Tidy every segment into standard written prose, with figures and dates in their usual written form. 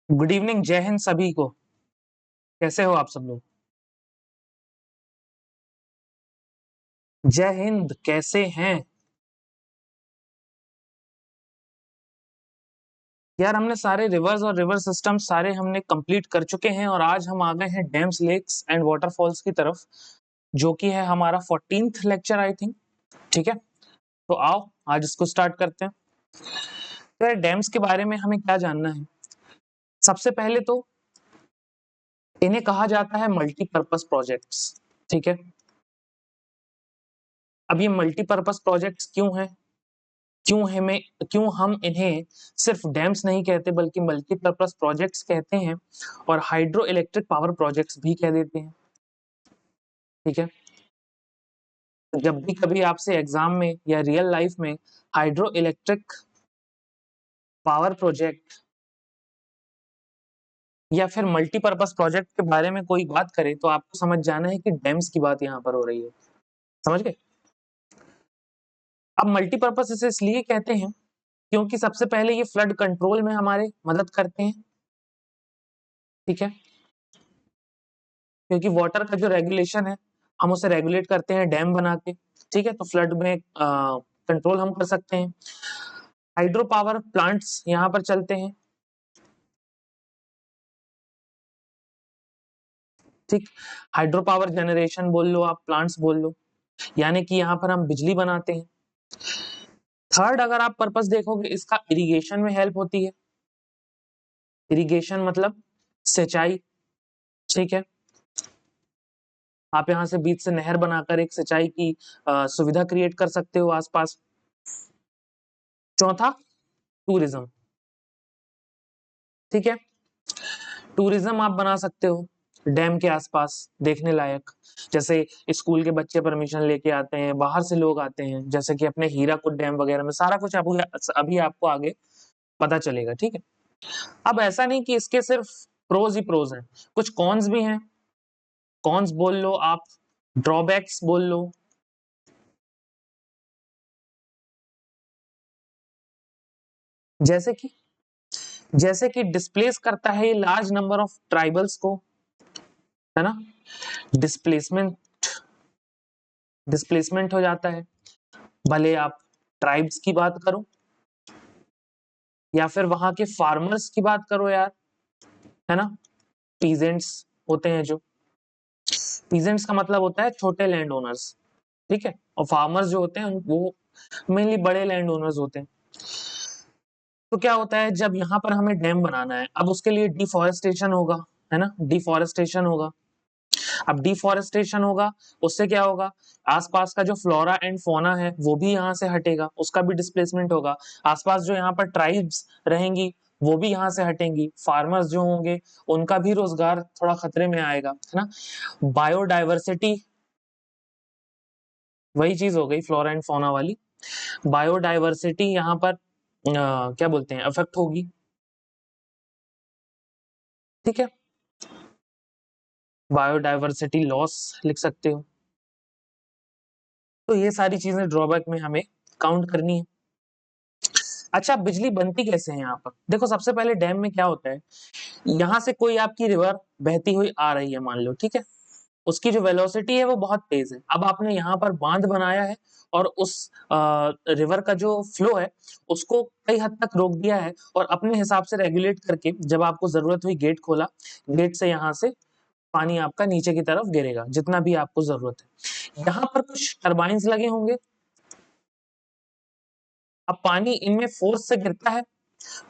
Good evening, जय हिंद सभी को। कैसे हो आप सब लोग? जय हिंद, कैसे हैं? यार हमने सारे रिवर्स और रिवर सिस्टम सारे हमने कंप्लीट कर चुके हैं और आज हम आ गए हैं डैम्स, लेक्स एंड वाटरफॉल्स की तरफ, जो कि है हमारा 14th लेक्चर आई थिंक। ठीक है, तो आओ आज इसको स्टार्ट करते हैं। तो यार डैम्स के बारे में हमें क्या जानना है? सबसे पहले तो इन्हें कहा जाता है मल्टीपर्पस प्रोजेक्ट्स। ठीक है, अब ये मल्टीपर्पस प्रोजेक्ट्स क्यों हैं? क्यों हम इन्हें सिर्फ डैम्स नहीं कहते बल्कि मल्टीपर्पस प्रोजेक्ट्स कहते हैं और हाइड्रो इलेक्ट्रिक पावर प्रोजेक्ट्स भी कह देते हैं। ठीक है, तो जब भी कभी आपसे एग्जाम में या रियल लाइफ में हाइड्रो इलेक्ट्रिक पावर प्रोजेक्ट या फिर मल्टीपर्पस प्रोजेक्ट के बारे में कोई बात करे तो आपको समझ जाना है कि डैम्स की बात यहाँ पर हो रही है। समझ गए? अब मल्टीपर्पस इसे इसलिए कहते हैं क्योंकि सबसे पहले ये फ्लड कंट्रोल में हमारे मदद करते हैं। ठीक है, क्योंकि वाटर का जो रेगुलेशन है हम उसे रेगुलेट करते हैं डैम बना के। ठीक है, तो फ्लड में कंट्रोल हम कर सकते हैं। हाइड्रो पावर प्लांट्स यहाँ पर चलते हैं। ठीक, हाइड्रो पावर जनरेशन बोल लो, आप प्लांट्स बोल लो, यानी कि यहाँ पर हम बिजली बनाते हैं। थर्ड अगर आप पर्पस देखोगे, इसका इरिगेशन में हेल्प होती है। इरिगेशन मतलब सिंचाई। ठीक है, आप यहाँ से बीच से नहर बनाकर एक सिंचाई की सुविधा क्रिएट कर सकते हो आसपास। चौथा, टूरिज्म। ठीक है, टूरिज्म आप बना सकते हो डैम के आसपास देखने लायक। जैसे स्कूल के बच्चे परमिशन लेके आते हैं, बाहर से लोग आते हैं, जैसे कि अपने हीराकुद डैम वगैरह में। सारा कुछ आपको अभी आपको आगे पता चलेगा। ठीक है, अब ऐसा नहीं कि इसके सिर्फ प्रोज ही प्रोज हैं, कुछ कॉन्स भी हैं। कॉन्स बोल लो आप, ड्रॉबैक्स बोल लो। जैसे कि जैसे कि डिस्प्लेस करता है ये लार्ज नंबर ऑफ ट्राइबल्स को, है ना। डिस्प्लेसमेंट डिस्प्लेसमेंट हो जाता है, भले आप ट्राइब्स की बात करो या फिर वहां के फार्मर्स की बात करो यार, है ना। पीजेंट्स होते हैं जो, पीजेंट्स का मतलब होता है छोटे लैंड ओनर्स। ठीक है, और फार्मर्स जो होते हैं वो मेनली बड़े लैंड ओनर्स होते हैं। तो क्या होता है, जब यहाँ पर हमें डैम बनाना है, अब उसके लिए डिफॉरेस्टेशन होगा, है ना। डिफॉरेस्टेशन होगा, अब डिफॉरेस्टेशन होगा, उससे क्या होगा, आसपास का जो फ्लोरा एंड फोना है वो भी यहाँ से हटेगा, उसका भी डिस्प्लेसमेंट होगा। आसपास जो यहाँ पर ट्राइब्स रहेंगी वो भी यहाँ से हटेंगी, फार्मर्स जो होंगे उनका भी रोजगार थोड़ा खतरे में आएगा, है ना। बायोडाइवर्सिटी, वही चीज हो गई फ्लोरा एंड फोना वाली। बायोडाइवर्सिटी यहाँ पर क्या बोलते हैं, अफेक्ट होगी। ठीक है, बायोडाइवर्सिटी लॉस लिख सकते हो। तो ये सारी चीजें ड्रॉबैक में हमें काउंट करनी है। अच्छा, बिजली बनती कैसे है यहाँ पर? देखो, सबसे पहले डैम में क्या होता है, यहाँ से कोई आपकी रिवर बहती हुई आ रही है मान लो। ठीक है, उसकी जो वेलोसिटी है वो बहुत तेज है। अब आपने यहाँ पर बांध बनाया है और उस रिवर का जो फ्लो है उसको कई हद तक रोक दिया है और अपने हिसाब से रेगुलेट करके जब आपको जरूरत हुई गेट खोला, गेट से यहाँ से पानी आपका नीचे की तरफ गिरेगा जितना भी आपको जरूरत है। यहाँ पर कुछ टर्बाइंस लगे होंगे, अब पानी इनमें फोर्स से गिरता है।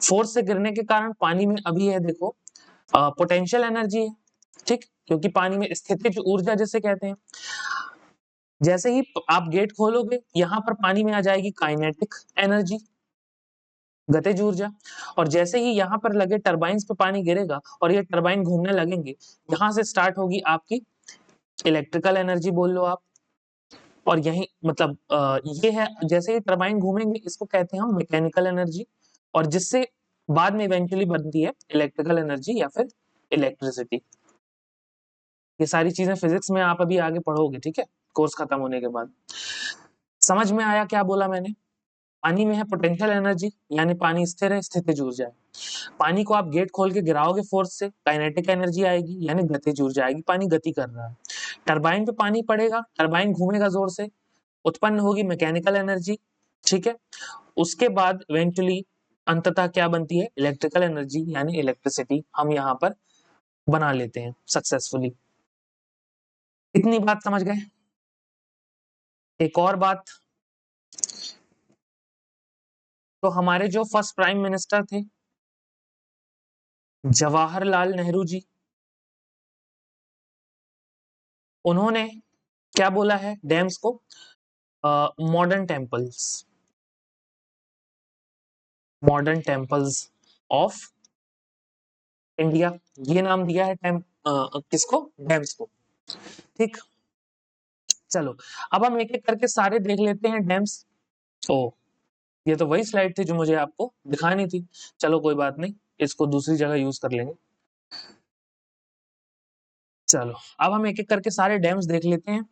फोर्स से गिरने के कारण पानी में अभी है देखो पोटेंशियल एनर्जी है। ठीक, क्योंकि पानी में स्थितिज ऊर्जा जिसे कहते हैं। जैसे ही आप गेट खोलोगे यहाँ पर पानी में आ जाएगी काइनेटिक एनर्जी, गतिज ऊर्जा। और जैसे ही यहाँ पर लगे टरबाइंस पे पानी गिरेगा और ये टरबाइन घूमने लगेंगे, यहाँ से स्टार्ट होगी आपकी इलेक्ट्रिकल एनर्जी बोल लो आप। और यही मतलब ये है, जैसे ही टरबाइन घूमेंगे इसको कहते हैं हम मैकेनिकल एनर्जी, और जिससे बाद में इवेंचुअली बनती है इलेक्ट्रिकल एनर्जी या फिर इलेक्ट्रिसिटी। ये सारी चीजें फिजिक्स में आप अभी आगे पढ़ोगे, ठीक है, कोर्स खत्म होने के बाद। समझ में आया क्या बोला मैंने? पानी में है पोटेंशियल एनर्जी, यानी पानी स्थिर है, स्थितिज ऊर्जा है। पानी को आप गेट खोल के गिराओगे फोर्स से, काइनेटिक एनर्जी आएगी, यानी गतिज ऊर्जा आएगी, पानी गति कर रहा है। टरबाइन पे पानी पड़ेगा, टरबाइन घूमेगा जोर से, उत्पन्न होगी मैकेनिकल एनर्जी, ठीक है। उसके बाद इवेंचुअली अंततः क्या बनती है, इलेक्ट्रिकल एनर्जी, यानी इलेक्ट्रिसिटी हम यहाँ पर बना लेते हैं सक्सेसफुली। इतनी बात समझ गए। एक और बात, तो हमारे जो फर्स्ट प्राइम मिनिस्टर थे जवाहरलाल नेहरू जी, उन्होंने क्या बोला है डैम्स को, modern temples, modern temples of India, ये नाम दिया है किसको, डैम्स को, ठीक। चलो अब हम एक एक करके सारे देख लेते हैं डैम्स। ओ, ये तो वही स्लाइड थी जो मुझे आपको दिखानी थी, चलो कोई बात नहीं, इसको दूसरी जगह यूज कर लेंगे। चलो अब हम एक एक करके सारे डैम्स देख लेते हैं।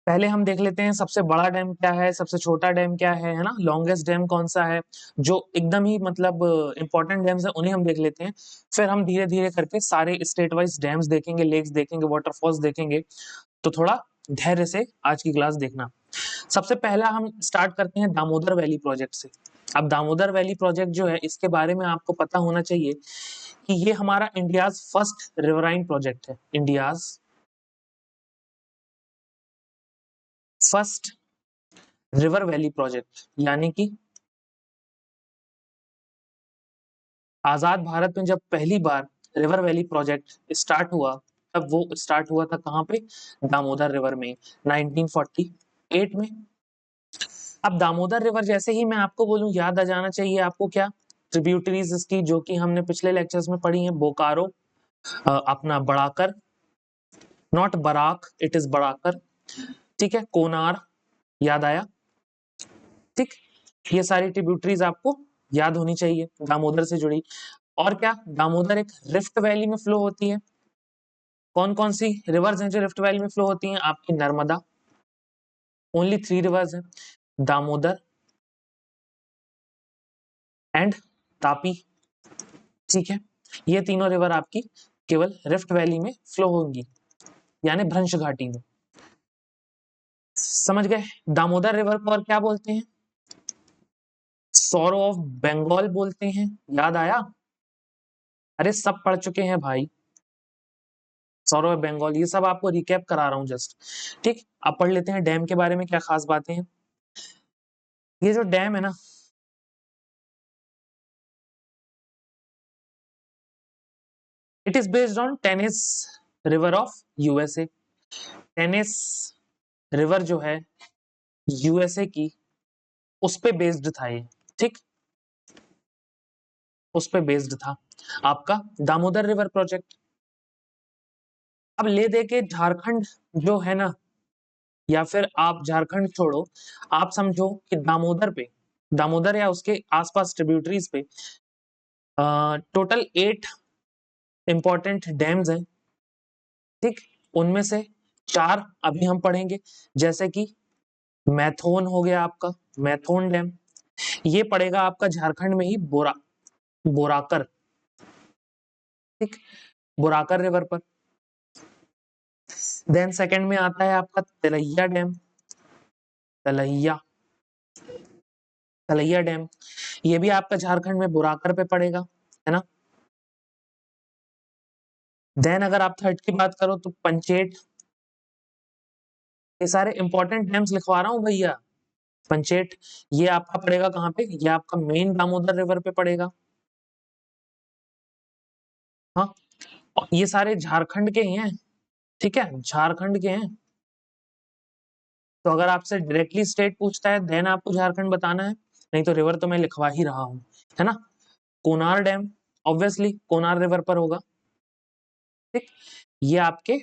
पहले हम देख लेते हैं सबसे बड़ा डैम क्या है, सबसे छोटा डैम क्या है ना, लॉन्गेस्ट डैम कौन सा है, जो एकदम ही मतलब इंपॉर्टेंट डैम्स है उन्हें हम देख लेते हैं। फिर हम धीरे धीरे करके सारे स्टेट वाइज डैम्स देखेंगे, लेक्स देखेंगे, वाटरफॉल्स देखेंगे। तो थोड़ा धैर्य से आज की क्लास देखना। सबसे पहला हम स्टार्ट करते हैं दामोदर वैली प्रोजेक्ट से। अब दामोदर वैली प्रोजेक्ट जो है, इसके बारे में आपको पता होना चाहिए कि ये हमारा इंडियाज फर्स्ट रिवराइन प्रोजेक्ट है, India's first river valley project, यानी कि आजाद भारत में जब पहली बार रिवर वैली प्रोजेक्ट स्टार्ट हुआ, तब वो स्टार्ट हुआ था कहाँ पे, दामोदर रिवर में, 1948 में। अब दामोदर रिवर जैसे ही मैं आपको बोलूं, याद आ जाना चाहिए आपको क्या, ट्रिब्यूटरीज इसकी, जो कि हमने पिछले लेक्चर्स में पढ़ी है, बोकारो, अपना बड़ाकर, नॉट बराक, इट इज बड़ाकर, ठीक है, कोनार, याद आया, ठीक। ये सारी ट्रिब्यूटरीज आपको याद होनी चाहिए दामोदर से जुड़ी। और क्या, दामोदर एक रिफ्ट वैली में फ्लो होती है। कौन कौन सी रिवर्स हैं जो रिफ्ट वैली में फ्लो होती हैं, आपकी नर्मदा, ओनली 3 रिवर्स हैं, दामोदर एंड तापी, ठीक है। ये तीनों रिवर आपकी केवल रिफ्ट वैली में फ्लो होंगी, यानी भ्रंश घाटी में, समझ गए। दामोदर रिवर को और क्या बोलते हैं, सौरो ऑफ बंगाल बोलते हैं, याद आया, अरे सब पढ़ चुके हैं भाई, सौरो ऑफ बंगाल, ये सब आपको रिकैप करा रहा हूं जस्ट, ठीक। अब पढ़ लेते हैं डैम के बारे में क्या खास बातें हैं। ये जो डैम है ना, it is based on tennis river of USA. Tennis river जो है यूएसए की, उस पे बेस्ड था ये, ठीक, उस पे बेस्ड था आपका दामोदर रिवर प्रोजेक्ट। अब ले दे के झारखंड जो है ना, या फिर आप झारखंड छोड़ो, आप समझो कि दामोदर पे, दामोदर या उसके आसपास ट्रिब्यूटरीज पे टोटल 8 इंपॉर्टेंट डैम्स हैं, ठीक। उनमें से 4 अभी हम पढ़ेंगे, जैसे कि मैथोन हो गया आपका, मैथोन डैम, ये पड़ेगा आपका झारखंड में ही, बोराकर, ठीक, बोराकर रिवर पर। देन सेकंड में आता है आपका तलैया डैम, तलैया, तलैया डैम, ये भी आपका झारखंड में बोराकर पे पड़ेगा, है ना। देन अगर आप थर्ड की बात करो तो पंचेट, ये सारे इंपॉर्टेंट डैम्स लिखवा रहा हूँ भैया। पंचेट ये आपका पड़ेगा कहाँ पे, ये आपका मेन दामोदर रिवर पे पड़ेगा, हाँ। और ये सारे झारखंड के ही हैं, ठीक है, झारखंड के हैं। तो अगर आपसे डायरेक्टली स्टेट पूछता है देन आपको झारखंड बताना है, नहीं तो रिवर तो मैं लिखवा ही रहा हूँ, है ना। Konar dam obviously Konar river पर होगा, ठीक। ये आपके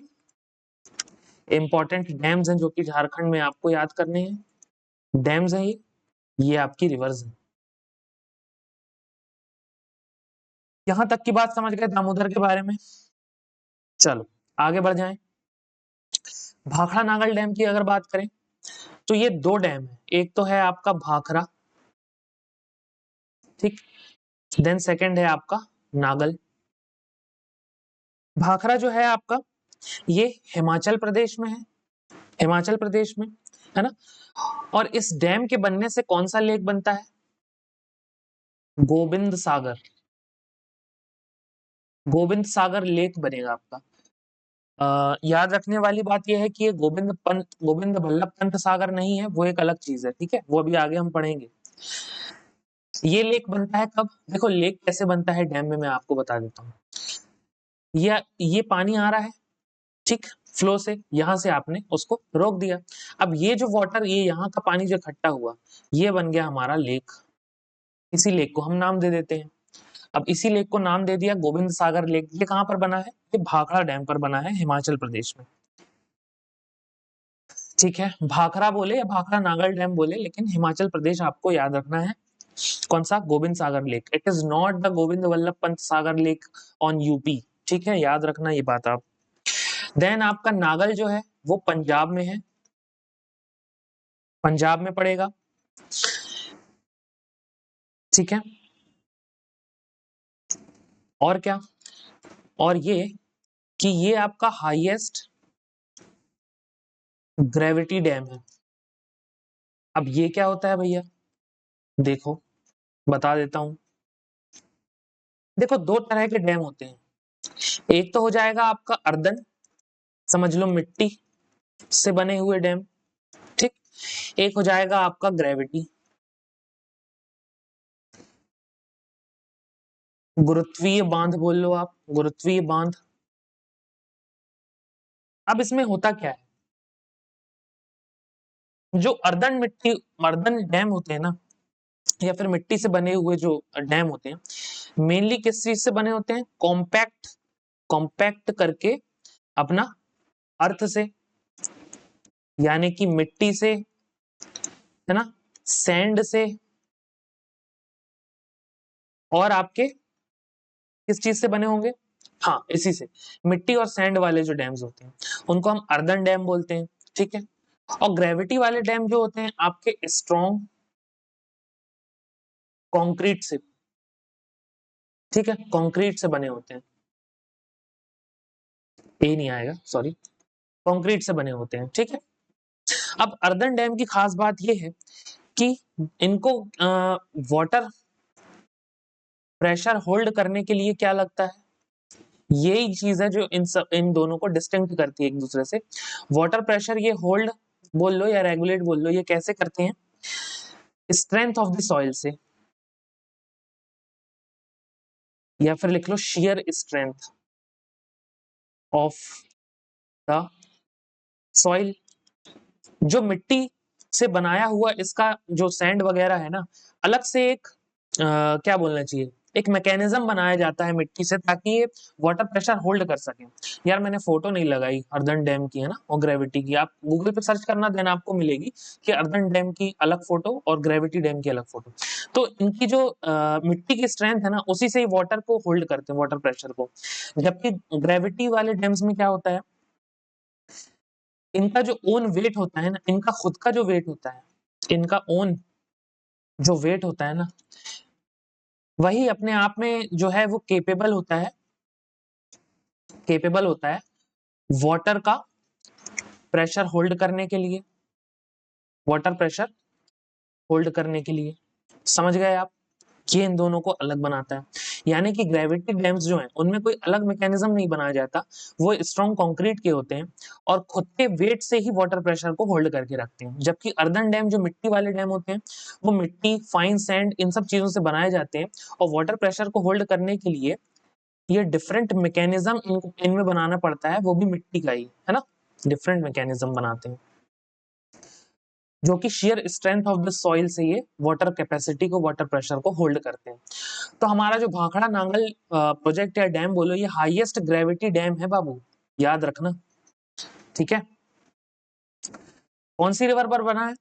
इंपॉर्टेंट डैम्स हैं जो कि झारखंड में आपको याद करने हैं, डैम्स हैं ये आपकी रिवर्स हैं। यहां तक की बात समझ गए दामोदर के बारे में। चलो आगे बढ़ जाएं। भाखड़ा नागल डैम की अगर बात करें, तो ये दो डैम है, एक तो है आपका भाखड़ा, ठीक, देन सेकंड है आपका नागल। भाखड़ा जो है आपका ये हिमाचल प्रदेश में है, हिमाचल प्रदेश में, है ना। और इस डैम के बनने से कौन सा लेक बनता है? गोविंद सागर, गोविंद सागर लेक बनेगा आपका। याद रखने वाली बात यह है कि ये गोविंद बल्लभ पंत सागर नहीं है, वो एक अलग चीज है, ठीक है, वो अभी आगे हम पढ़ेंगे। ये लेक बनता है कब? देखो लेक कैसे बनता है डैम में, मैं आपको बता देता हूँ। ये पानी आ रहा है, ठीक, फ्लो से, यहां से आपने उसको रोक दिया। अब ये जो वाटर, ये यहाँ का पानी जो इकट्ठा हुआ, ये बन गया हमारा लेक। इसी लेक को हम नाम दे देते हैं। अब इसी लेक को नाम दे दिया गोविंद सागर लेक। ये कहाँ पर बना है? ये भाखड़ा डैम पर बना है, हिमाचल प्रदेश में, ठीक है। भाखड़ा बोले या भाखड़ा नागल डैम बोले, लेकिन हिमाचल प्रदेश आपको याद रखना है। कौन सा? Govind Sagar lake. It is not the Govind Ballabh Pant Sagar lake on UP, ठीक है, याद रखना ये बात आप। देन आपका नागल जो है वो पंजाब में है, पंजाब में पड़ेगा, ठीक है। और क्या? और ये कि ये आपका हाईएस्ट ग्रेविटी डैम है। अब ये क्या होता है भैया? देखो बता देता हूं। देखो दो तरह के डैम होते हैं, एक तो हो जाएगा आपका अर्दन, समझ लो मिट्टी से बने हुए डैम, ठीक। एक हो जाएगा आपका ग्रेविटी, गुरुत्वीय बांध बोल लो आप, गुरुत्वीय बांध। अब इसमें होता क्या है, जो अर्दन डैम होते हैं ना, या फिर मिट्टी से बने हुए जो डैम होते हैं, मेनली किस चीज से बने होते हैं? कॉम्पैक्ट, कॉम्पैक्ट करके अपना अर्थ से, यानी कि मिट्टी से, है ना, सैंड से, और आपके किस चीज से बने होंगे? हाँ इसी से, मिट्टी और सैंड वाले जो डैम्स होते हैं उनको हम अर्दन डैम बोलते हैं, ठीक है। और ग्रेविटी वाले डैम जो होते हैं आपके स्ट्रॉन्ग कंक्रीट से, ठीक है, कंक्रीट से बने होते हैं। ए नहीं आएगा, सॉरी, कंक्रीट से बने होते हैं, ठीक है। अब अर्दन डैम की खास बात यह है कि इनको वाटर प्रेशर होल्ड करने के लिए क्या लगता है? यही चीज है जो इन दोनों को डिस्टिंक्ट करती है एक दूसरे से। वाटर प्रेशर ये होल्ड बोल लो या रेगुलेट बोल लो, ये कैसे करते हैं? स्ट्रेंथ ऑफ द सॉइल से, या फिर लिख लो shear strength of the soil. जो मिट्टी से बनाया हुआ इसका जो सैंड वगैरह है ना, अलग से एक क्या बोलना चाहिए, एक मैकेनिज्म बनाया जाता है मिट्टी से, ताकि ये वाटर प्रेशर होल्ड कर सके। यार मैंने फोटो नहीं लगाई अर्दन डैम की, है ना, और ग्रेविटी की, आप गूगल पे सर्च करना, देन आपको मिलेगी कि अर्दन डैम की अलग फोटो और ग्रेविटी डैम की अलग फोटो। तो इनकी जो मिट्टी की स्ट्रेंथ है ना, उसी से ही वाटर को होल्ड करते हैं, वाटर प्रेशर को। जबकि ग्रेविटी वाले डैम्स में क्या होता है, इनका जो ओन वेट होता है ना, इनका खुद का जो वेट होता है, इनका ओन जो वेट होता है ना, वही अपने आप में जो है वो केपेबल होता है वाटर का प्रेशर होल्ड करने के लिए, वाटर प्रेशर होल्ड करने के लिए। समझ गए आप? ये इन दोनों को अलग बनाता है। यानी कि ग्रेविटी डैम्स जो हैं उनमें कोई अलग मैकेनिज्म नहीं बनाया जाता, वो स्ट्रॉन्ग कंक्रीट के होते हैं और खुद के वेट से ही वाटर प्रेशर को होल्ड करके रखते हैं। जबकि अर्दन डैम जो मिट्टी वाले डैम होते हैं, वो मिट्टी, फाइन सैंड, इन सब चीजों से बनाए जाते हैं, और वाटर प्रेशर को होल्ड करने के लिए ये डिफरेंट मैकेनिज्म इनमें बनाना पड़ता है, वो भी मिट्टी का ही, है ना, डिफरेंट मैकेनिज्म बनाते हैं, जो कि share strength of the soil से ये वाटर कैपेसिटी को, वाटर प्रेशर को होल्ड करते हैं। तो हमारा जो भाखड़ा नांगल प्रोजेक्ट या डैम बोलो, ये हाईएस्ट ग्रेविटी डैम है बाबू, याद रखना, ठीक है। कौन सी रिवर पर बना है?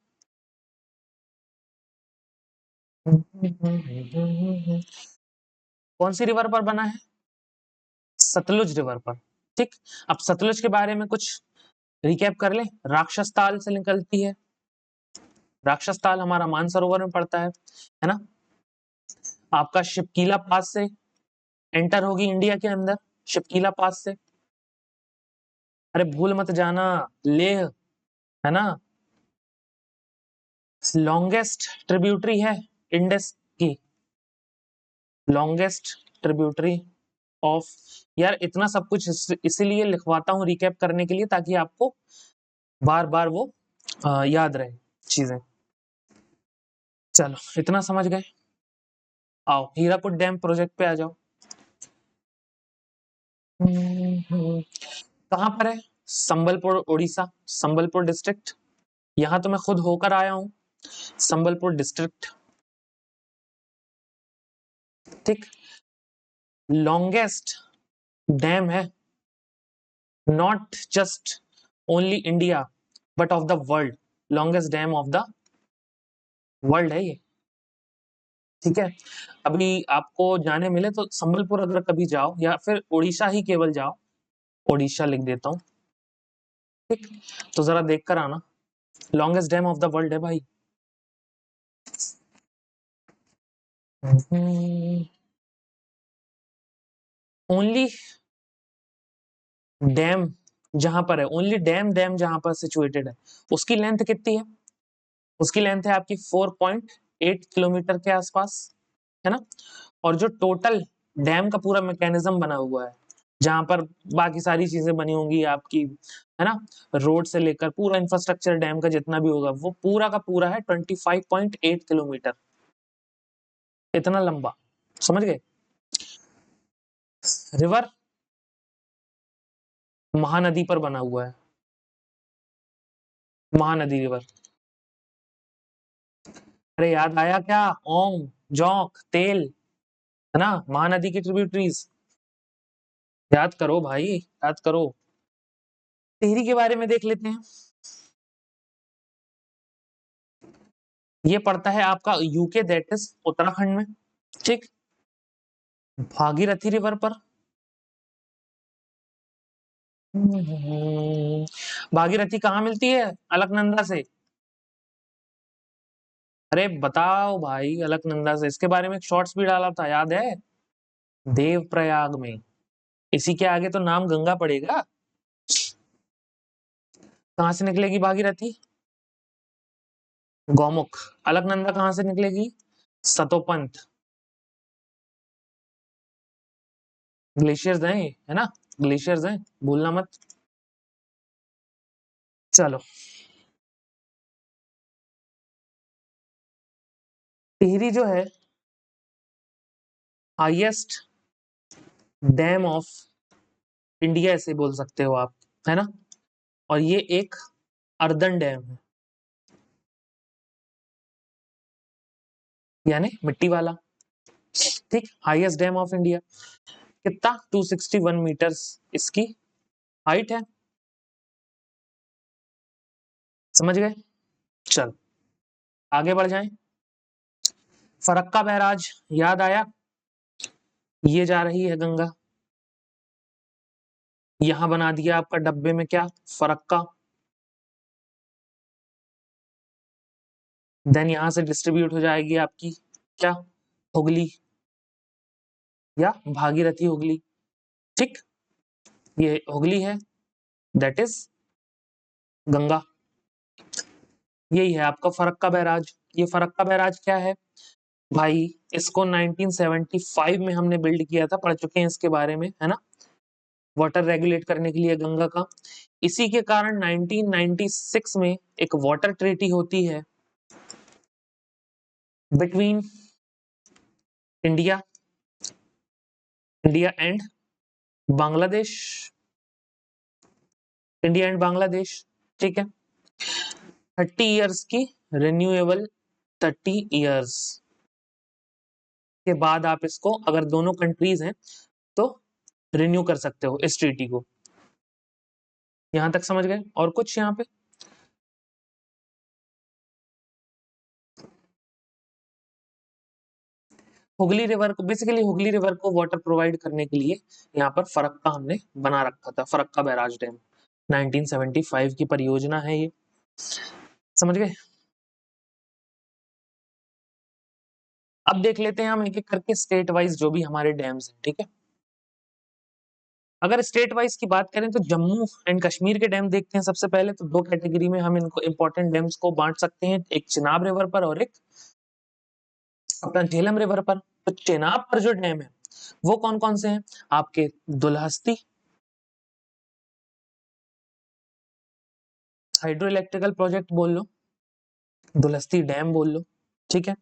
कौन सी रिवर पर बना है? सतलुज रिवर पर, ठीक। अब सतलुज के बारे में कुछ रिकैप कर ले। राक्षस ताल से निकलती है, राक्षस ताल हमारा मानसरोवर में पड़ता है ना। आपका शिपकीला पास से एंटर होगी इंडिया के अंदर, शिपकीला पास से। अरे भूल मत जाना, लेह है ना, लॉन्गेस्ट ट्रिब्यूटरी है इंडस की, लॉन्गेस्ट ट्रिब्यूटरी ऑफ। यार इतना सब कुछ इसीलिए लिखवाता हूँ रिकैप करने के लिए, ताकि आपको बार बार वो याद रहे चीजें। चलो इतना समझ गए, आओ हीराकुद डैम प्रोजेक्ट पे आ जाओ। कहाँ पर है? संबलपुर उड़ीसा, संबलपुर डिस्ट्रिक्ट। यहाँ तो मैं खुद होकर आया हूँ, संबलपुर डिस्ट्रिक्ट। ठीक, लॉन्गेस्ट डैम है, not just only India but of the world, longest dam of the world है ये। ठीक है, अभी आपको जाने मिले तो संबलपुर अगर कभी जाओ, या फिर उड़ीसा ही केवल जाओ, उड़ीसा लिख देता हूँ। ठीक, तो जरा देख कर आना, longest dam of the world है भाई। ओनली डैम जहां पर है, ओनली डैम जहां पर सिचुएटेड है, उसकी लेंथ कितनी है? उसकी लेंथ है आपकी 4.8 किलोमीटर के आसपास, है ना। और जो टोटल डैम का पूरा मैकेनिज्म बना हुआ है, जहां पर बाकी सारी चीजें बनी होंगी आपकी, है ना, रोड से लेकर पूरा इंफ्रास्ट्रक्चर डैम का जितना भी होगा, वो पूरा का पूरा है 25.8 किलोमीटर, इतना लंबा, समझ गए। रिवर महानदी पर बना हुआ है, महानदी रिवर। अरे याद आया क्या? ओंग, जौक, तेल, है ना, महानदी की ट्रिब्यूटरीज। याद करो भाई, याद करो। टिहरी के बारे में देख लेते हैं। ये पड़ता है आपका यूके, दैट इज उत्तराखंड में। ठीक, भागीरथी रिवर पर। भागीरथी कहाँ मिलती है? अलकनंदा से। अरे बताओ भाई, अलकनंदा से, इसके बारे में एक शॉर्ट्स भी डाला था, याद है? देवप्रयाग में। इसी के आगे तो नाम गंगा पड़ेगा। कहाँ से निकलेगी भागीरथी? गौमुख। अलकनंदा कहाँ से निकलेगी? सतोपंथ। ग्लेशियर्स हैं, है ना, ग्लेशियर्स हैं, भूलना मत। चलो, टिहरी जो है हाईएस्ट डैम ऑफ इंडिया ऐसे बोल सकते हो आप, है ना। और ये एक अर्दन डैम है, यानी मिट्टी वाला। ठीक, हाईएस्ट डैम ऑफ इंडिया। कितना? 261 मीटर्स इसकी हाइट है, समझ गए। चल आगे बढ़ जाएं। फरक्का बैराज याद आया? ये जा रही है गंगा, यहां बना दिया आपका डब्बे में क्या? फरक्का। देन यहां से डिस्ट्रीब्यूट हो जाएगी आपकी क्या? हुगली या भागीरथी हुगली। ठीक, ये हुगली है, दैट इज गंगा। यही है आपका फरक्का बैराज। ये फरक्का बैराज क्या है भाई? इसको 1975 में हमने बिल्ड किया था, पढ़ चुके हैं इसके बारे में, है ना, वाटर रेगुलेट करने के लिए गंगा का। इसी के कारण 1996 में एक वाटर ट्रीटी होती है between India, India and Bangladesh, India and Bangladesh. ठीक है, 30 इयर्स की रिन्यूएबल, 30 इयर्स के बाद आप इसको, अगर दोनों कंट्रीज हैं तो रिन्यू कर सकते हो इस ट्रीटी को। यहां तक समझ गए? और कुछ यहाँ पे? हुगली रिवर को, बेसिकली हुगली रिवर को वाटर प्रोवाइड करने के लिए यहाँ पर फरक्का हमने बना रखा था, फरक्का बैराज डैम। 1975 की परियोजना है ये, समझ गए। अब देख लेते हैं हम एक एक करके स्टेट वाइज जो भी हमारे डैम्स हैं, ठीक है। अगर स्टेट वाइज की बात करें तो जम्मू एंड कश्मीर के डैम देखते हैं सबसे पहले। तो दो कैटेगरी में हम इनको इंपॉर्टेंट डैम्स को बांट सकते हैं, एक चिनाब रिवर पर और एक अपना झेलम रिवर पर। तो चेनाब पर जो डैम है वो कौन कौन से हैं आपके? दुलहस्ती हाइड्रो इलेक्ट्रिकल प्रोजेक्ट बोल लो, दुलहस्ती डैम बोल लो, ठीक है।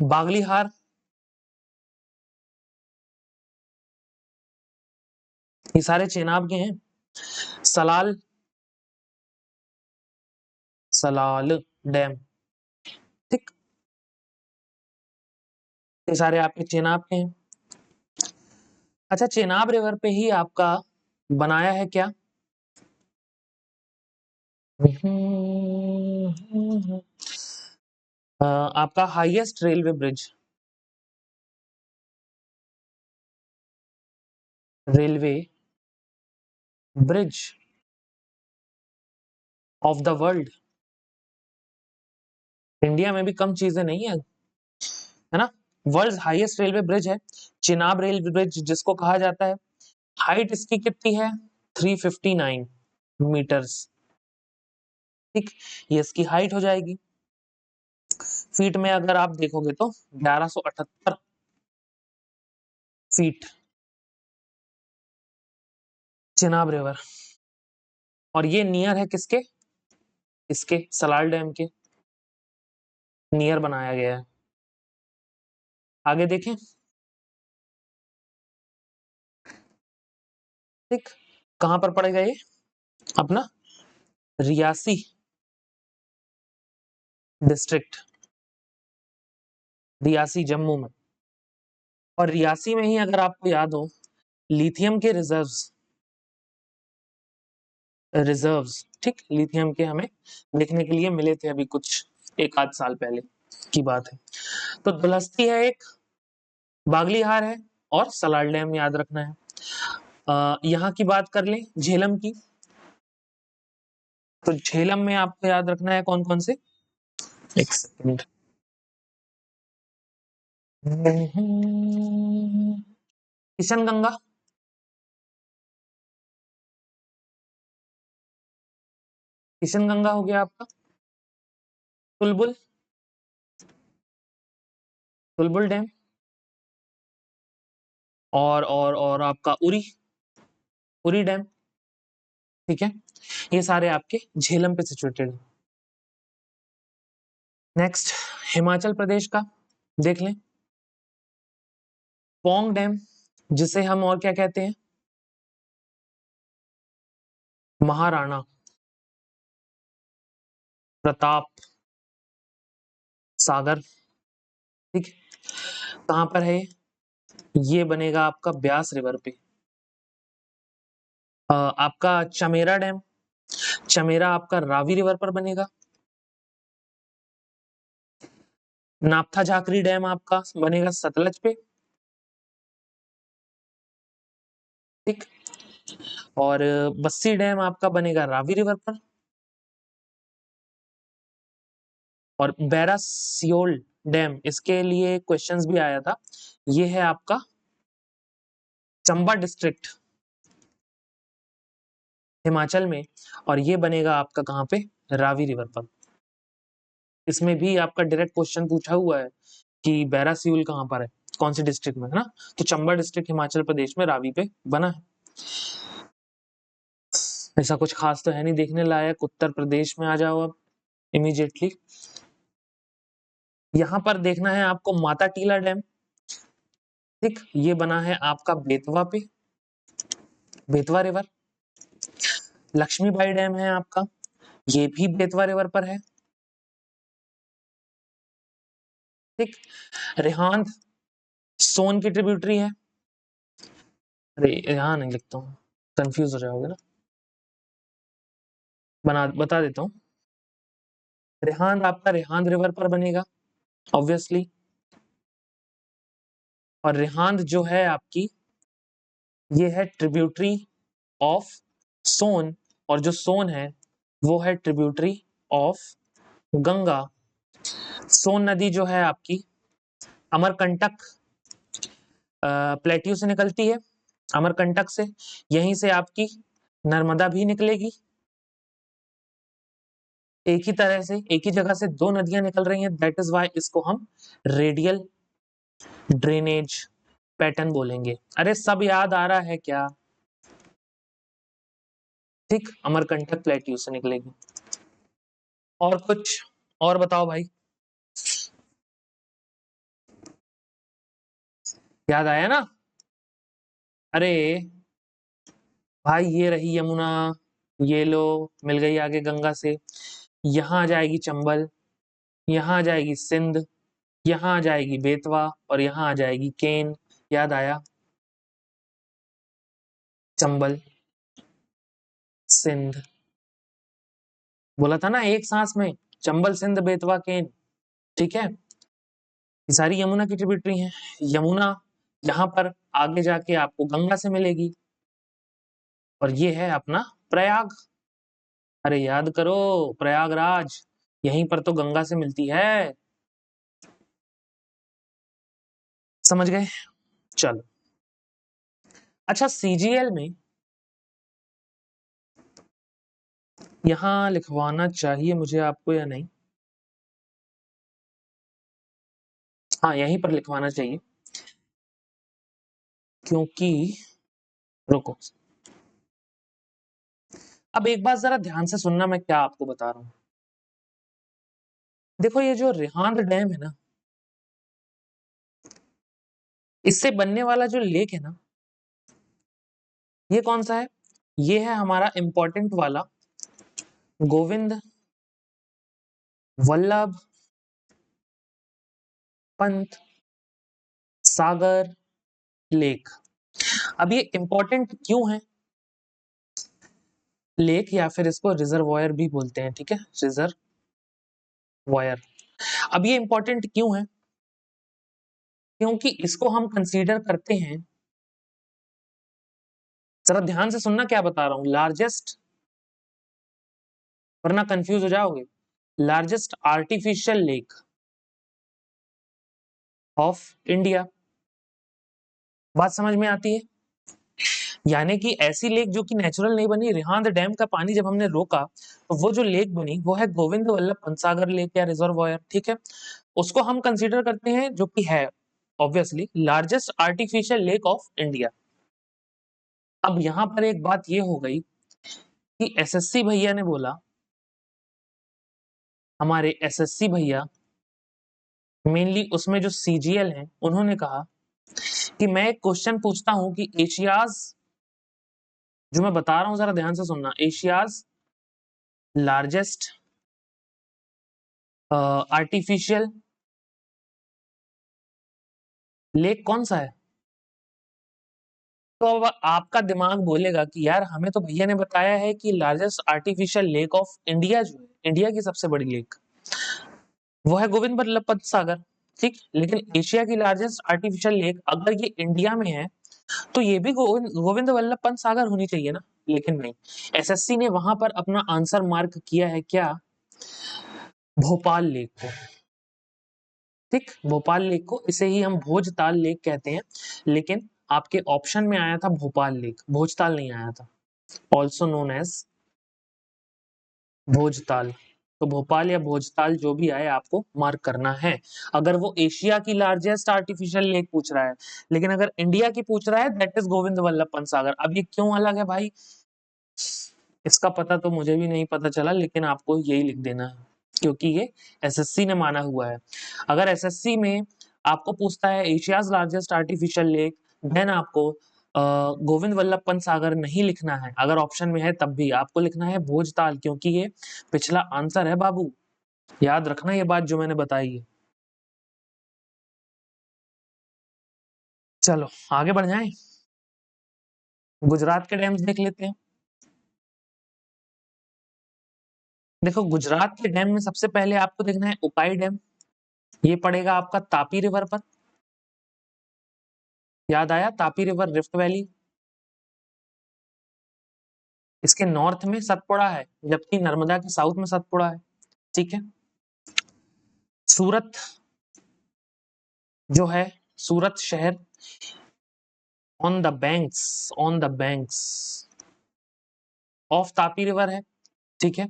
बागलीहार, ये सारे चेनाब के हैं। सलाल, सलाल डैम, ठीक, ये सारे आपके चेनाब के हैं। अच्छा, चेनाब रिवर पे ही आपका बनाया है क्या? आपका highest railway bridge, railway bridge of the world. India में भी कम चीजें नहीं है ना। वर्ल्ड हाईएस्ट रेलवे ब्रिज है चिनाब रेलवे ब्रिज, जिसको कहा जाता है। हाइट इसकी कितनी है? 359 मीटर्स, ठीक, ये इसकी हाइट हो जाएगी। फीट में अगर आप देखोगे तो 1178 फीट चिनाब रिवर। और ये नियर है किसके? इसके सलाल डैम के नियर बनाया गया है। आगे देखें, ठीक, कहां पर पड़ेगा ये? अपना रियासी डिस्ट्रिक्ट, रियासी जम्मू में। और रियासी में ही अगर आपको याद हो, लिथियम के रिजर्व्स, ठीक, लिथियम के हमें देखने के लिए मिले थे अभी कुछ एक आध साल पहले की बात है। तो दुलहस्ती है एक, बागलीहार है और सलाल डैम याद रखना है। यहाँ की बात कर लें झेलम की, तो झेलम में आपको याद रखना है कौन कौन से? एक सेकंड, किशन गंगा, किशन गंगा हो गया आपका। तुलबुल, तुलबुल डैम। और आपका उरी, उरी डैम, ठीक है। ये सारे आपके झेलम पे सिचुएटेड है। नेक्स्ट हिमाचल प्रदेश का देख लें, पोंग डैम, जिसे हम और क्या कहते हैं? महाराणा प्रताप सागर, ठीक, कहां पर है? ये बनेगा आपका ब्यास रिवर पे। आपका चमेरा डैम, चमेरा आपका रावी रिवर पर बनेगा। नापथा झाकरी डैम आपका बनेगा सतलज पे, ठीक। और बस्सी डैम आपका बनेगा रावी रिवर पर। और बैरा सियोल डैम, इसके लिए क्वेश्चंस भी आया था, ये है आपका चंबा डिस्ट्रिक्ट हिमाचल में। और ये बनेगा आपका कहां पे? रावी रिवर पर। इसमें भी आपका डायरेक्ट क्वेश्चन पूछा हुआ है कि बैरा सियोल कहां पर है, कौन से डिस्ट्रिक्ट में है ना। तो चंबा डिस्ट्रिक्ट हिमाचल प्रदेश में रावी पे बना है। ऐसा कुछ खास तो है नहीं देखने लायक। उत्तर प्रदेश में आ जाओ अब इमीडिएटली। यहाँ पर देखना है आपको माता टीला डैम, ठीक, ये बना है आपका बेतवा पे, बेतवा रिवर। लक्ष्मीबाई डैम है आपका, ये भी बेतवा रिवर पर है, ठीक। रिहांद सोन की ट्रिब्यूटरी है। अरे यहाँ नहीं लिखता हूँ, कंफ्यूज हो जाओगे ना, बता देता हूँ। रिहांद आपका रिहांद रिवर पर बनेगा ऑब्वियसली। और रिहांद जो है आपकी, ये है ट्रिब्यूटरी ऑफ सोन। और जो सोन है वो है ट्रिब्यूटरी ऑफ गंगा। सोन नदी जो है आपकी अमरकंटक प्लेट्यू से निकलती है, अमरकंटक से, यहीं से आपकी नर्मदा भी निकलेगी। एक ही तरह से एक ही जगह से दो नदियां निकल रही हैं, दैट इज वाई इसको हम रेडियल ड्रेनेज पैटर्न बोलेंगे। अरे सब याद आ रहा है क्या? ठीक, अमरकंटक प्लेट्यू से निकलेगी। और कुछ और बताओ भाई, याद आया ना? अरे भाई ये रही यमुना, ये लो मिल गई आगे गंगा से, यहाँ आ जाएगी चंबल, यहाँ आ जाएगी सिंध, यहाँ आ जाएगी बेतवा और यहाँ आ जाएगी केन। याद आया? चंबल, सिंध, बोला था ना एक सांस में, चंबल सिंध बेतवा केन। ठीक है, ये सारी यमुना की ट्रिब्यूटरी हैं। यमुना यहाँ पर आगे जाके आपको गंगा से मिलेगी, और ये है अपना प्रयाग। अरे याद करो, प्रयागराज, यहीं पर तो गंगा से मिलती है। समझ गए? चलो, अच्छा सीजीएल में यहाँ लिखवाना चाहिए मुझे आपको या नहीं? हाँ यहीं पर लिखवाना चाहिए, क्योंकि रुको, अब एक बात जरा ध्यान से सुनना, मैं क्या आपको बता रहा हूँ। देखो ये जो रिहांद डैम है ना, इससे बनने वाला जो लेक है ना, ये कौन सा है? ये है हमारा इंपॉर्टेंट वाला गोविंद वल्लभ पंत सागर लेक। अब ये इंपॉर्टेंट क्यों है लेक, या फिर इसको रिजर्वॉयर भी बोलते हैं, ठीक है, रिजर्वॉयर। अब ये इंपॉर्टेंट क्यों है? क्योंकि इसको हम कंसीडर करते हैं, जरा ध्यान से सुनना क्या बता रहा हूं, लार्जेस्ट, वरना कंफ्यूज हो जाओगे, largest artificial lake of India. बात समझ में आती है? यानी कि ऐसी लेक जो कि नेचुरल नहीं बनी, रिहांद डैम का पानी जब हमने रोका तो वो जो लेक बनी वो है गोविंद वल्लभ पंत सागर लेक या रिजर्वॉयर। ठीक है, उसको हम कंसीडर करते हैं जो कि है obviously largest artificial lake of India. अब यहां पर एक बात ये हो गई कि एसएससी भैया ने बोला, हमारे एसएससी भैया मेनली उसमें जो सीजीएल है, उन्होंने कहा कि मैं एक क्वेश्चन पूछता हूं कि एशियाज, जो मैं बता रहा हूं जरा ध्यान से सुनना, एशियाज लार्जेस्ट आर्टिफिशियल लेक कौन सा है? तो अब आपका दिमाग बोलेगा कि यार हमें तो भैया ने बताया है कि largest artificial lake of India, जो है इंडिया की सबसे बड़ी लेक, वो है गोविंद बल्लभ पंत सागर। ठीक, लेकिन एशिया की लार्जेस्ट आर्टिफिशियल लेक अगर ये इंडिया में है तो ये भी गोविंद वल्लभ पंत सागर होनी चाहिए ना, लेकिन नहीं, एसएससी ने वहां पर अपना आंसर मार्क किया है क्या? भोपाल लेक को। ठीक, भोपाल लेक को, इसे ही हम भोजताल लेक कहते हैं, लेकिन आपके ऑप्शन में आया था भोपाल लेक, भोजताल नहीं आया था, ऑल्सो नोन एज भोजताल। तो भोपाल या भोजताल जो भी आए आपको मार्क करना है, अगर वो एशिया की लार्जेस्ट आर्टिफिशियल लेक पूछ रहा है। लेकिन अगर इंडिया की पूछ रहा है, दैट इज गोविंद वल्लभ पंत सागर। अब ये क्यों अलग है भाई, इसका पता तो मुझे भी नहीं पता चला, लेकिन आपको यही लिख देना है क्योंकि ये एसएससी ने माना हुआ है। अगर एसएससी में आपको पूछता है Asia's largest artificial lake, then आपको गोविंद वल्लभ पंत सागर नहीं लिखना है, अगर ऑप्शन में है तब भी आपको लिखना है भोजताल, क्योंकि ये पिछला आंसर है बाबू। याद रखना ये बात जो मैंने बताई है। चलो आगे बढ़ जाएं, गुजरात के डैम्स देख लेते हैं। देखो गुजरात के डैम में सबसे पहले आपको देखना है उकाई डैम, ये पड़ेगा आपका तापी रिवर पर। याद आया, तापी रिवर रिफ्ट वैली, इसके नॉर्थ में सतपुड़ा है, जबकि नर्मदा के साउथ में सतपुड़ा है। ठीक है, सूरत जो है सूरत शहर on the banks of Tapi river है, ठीक है।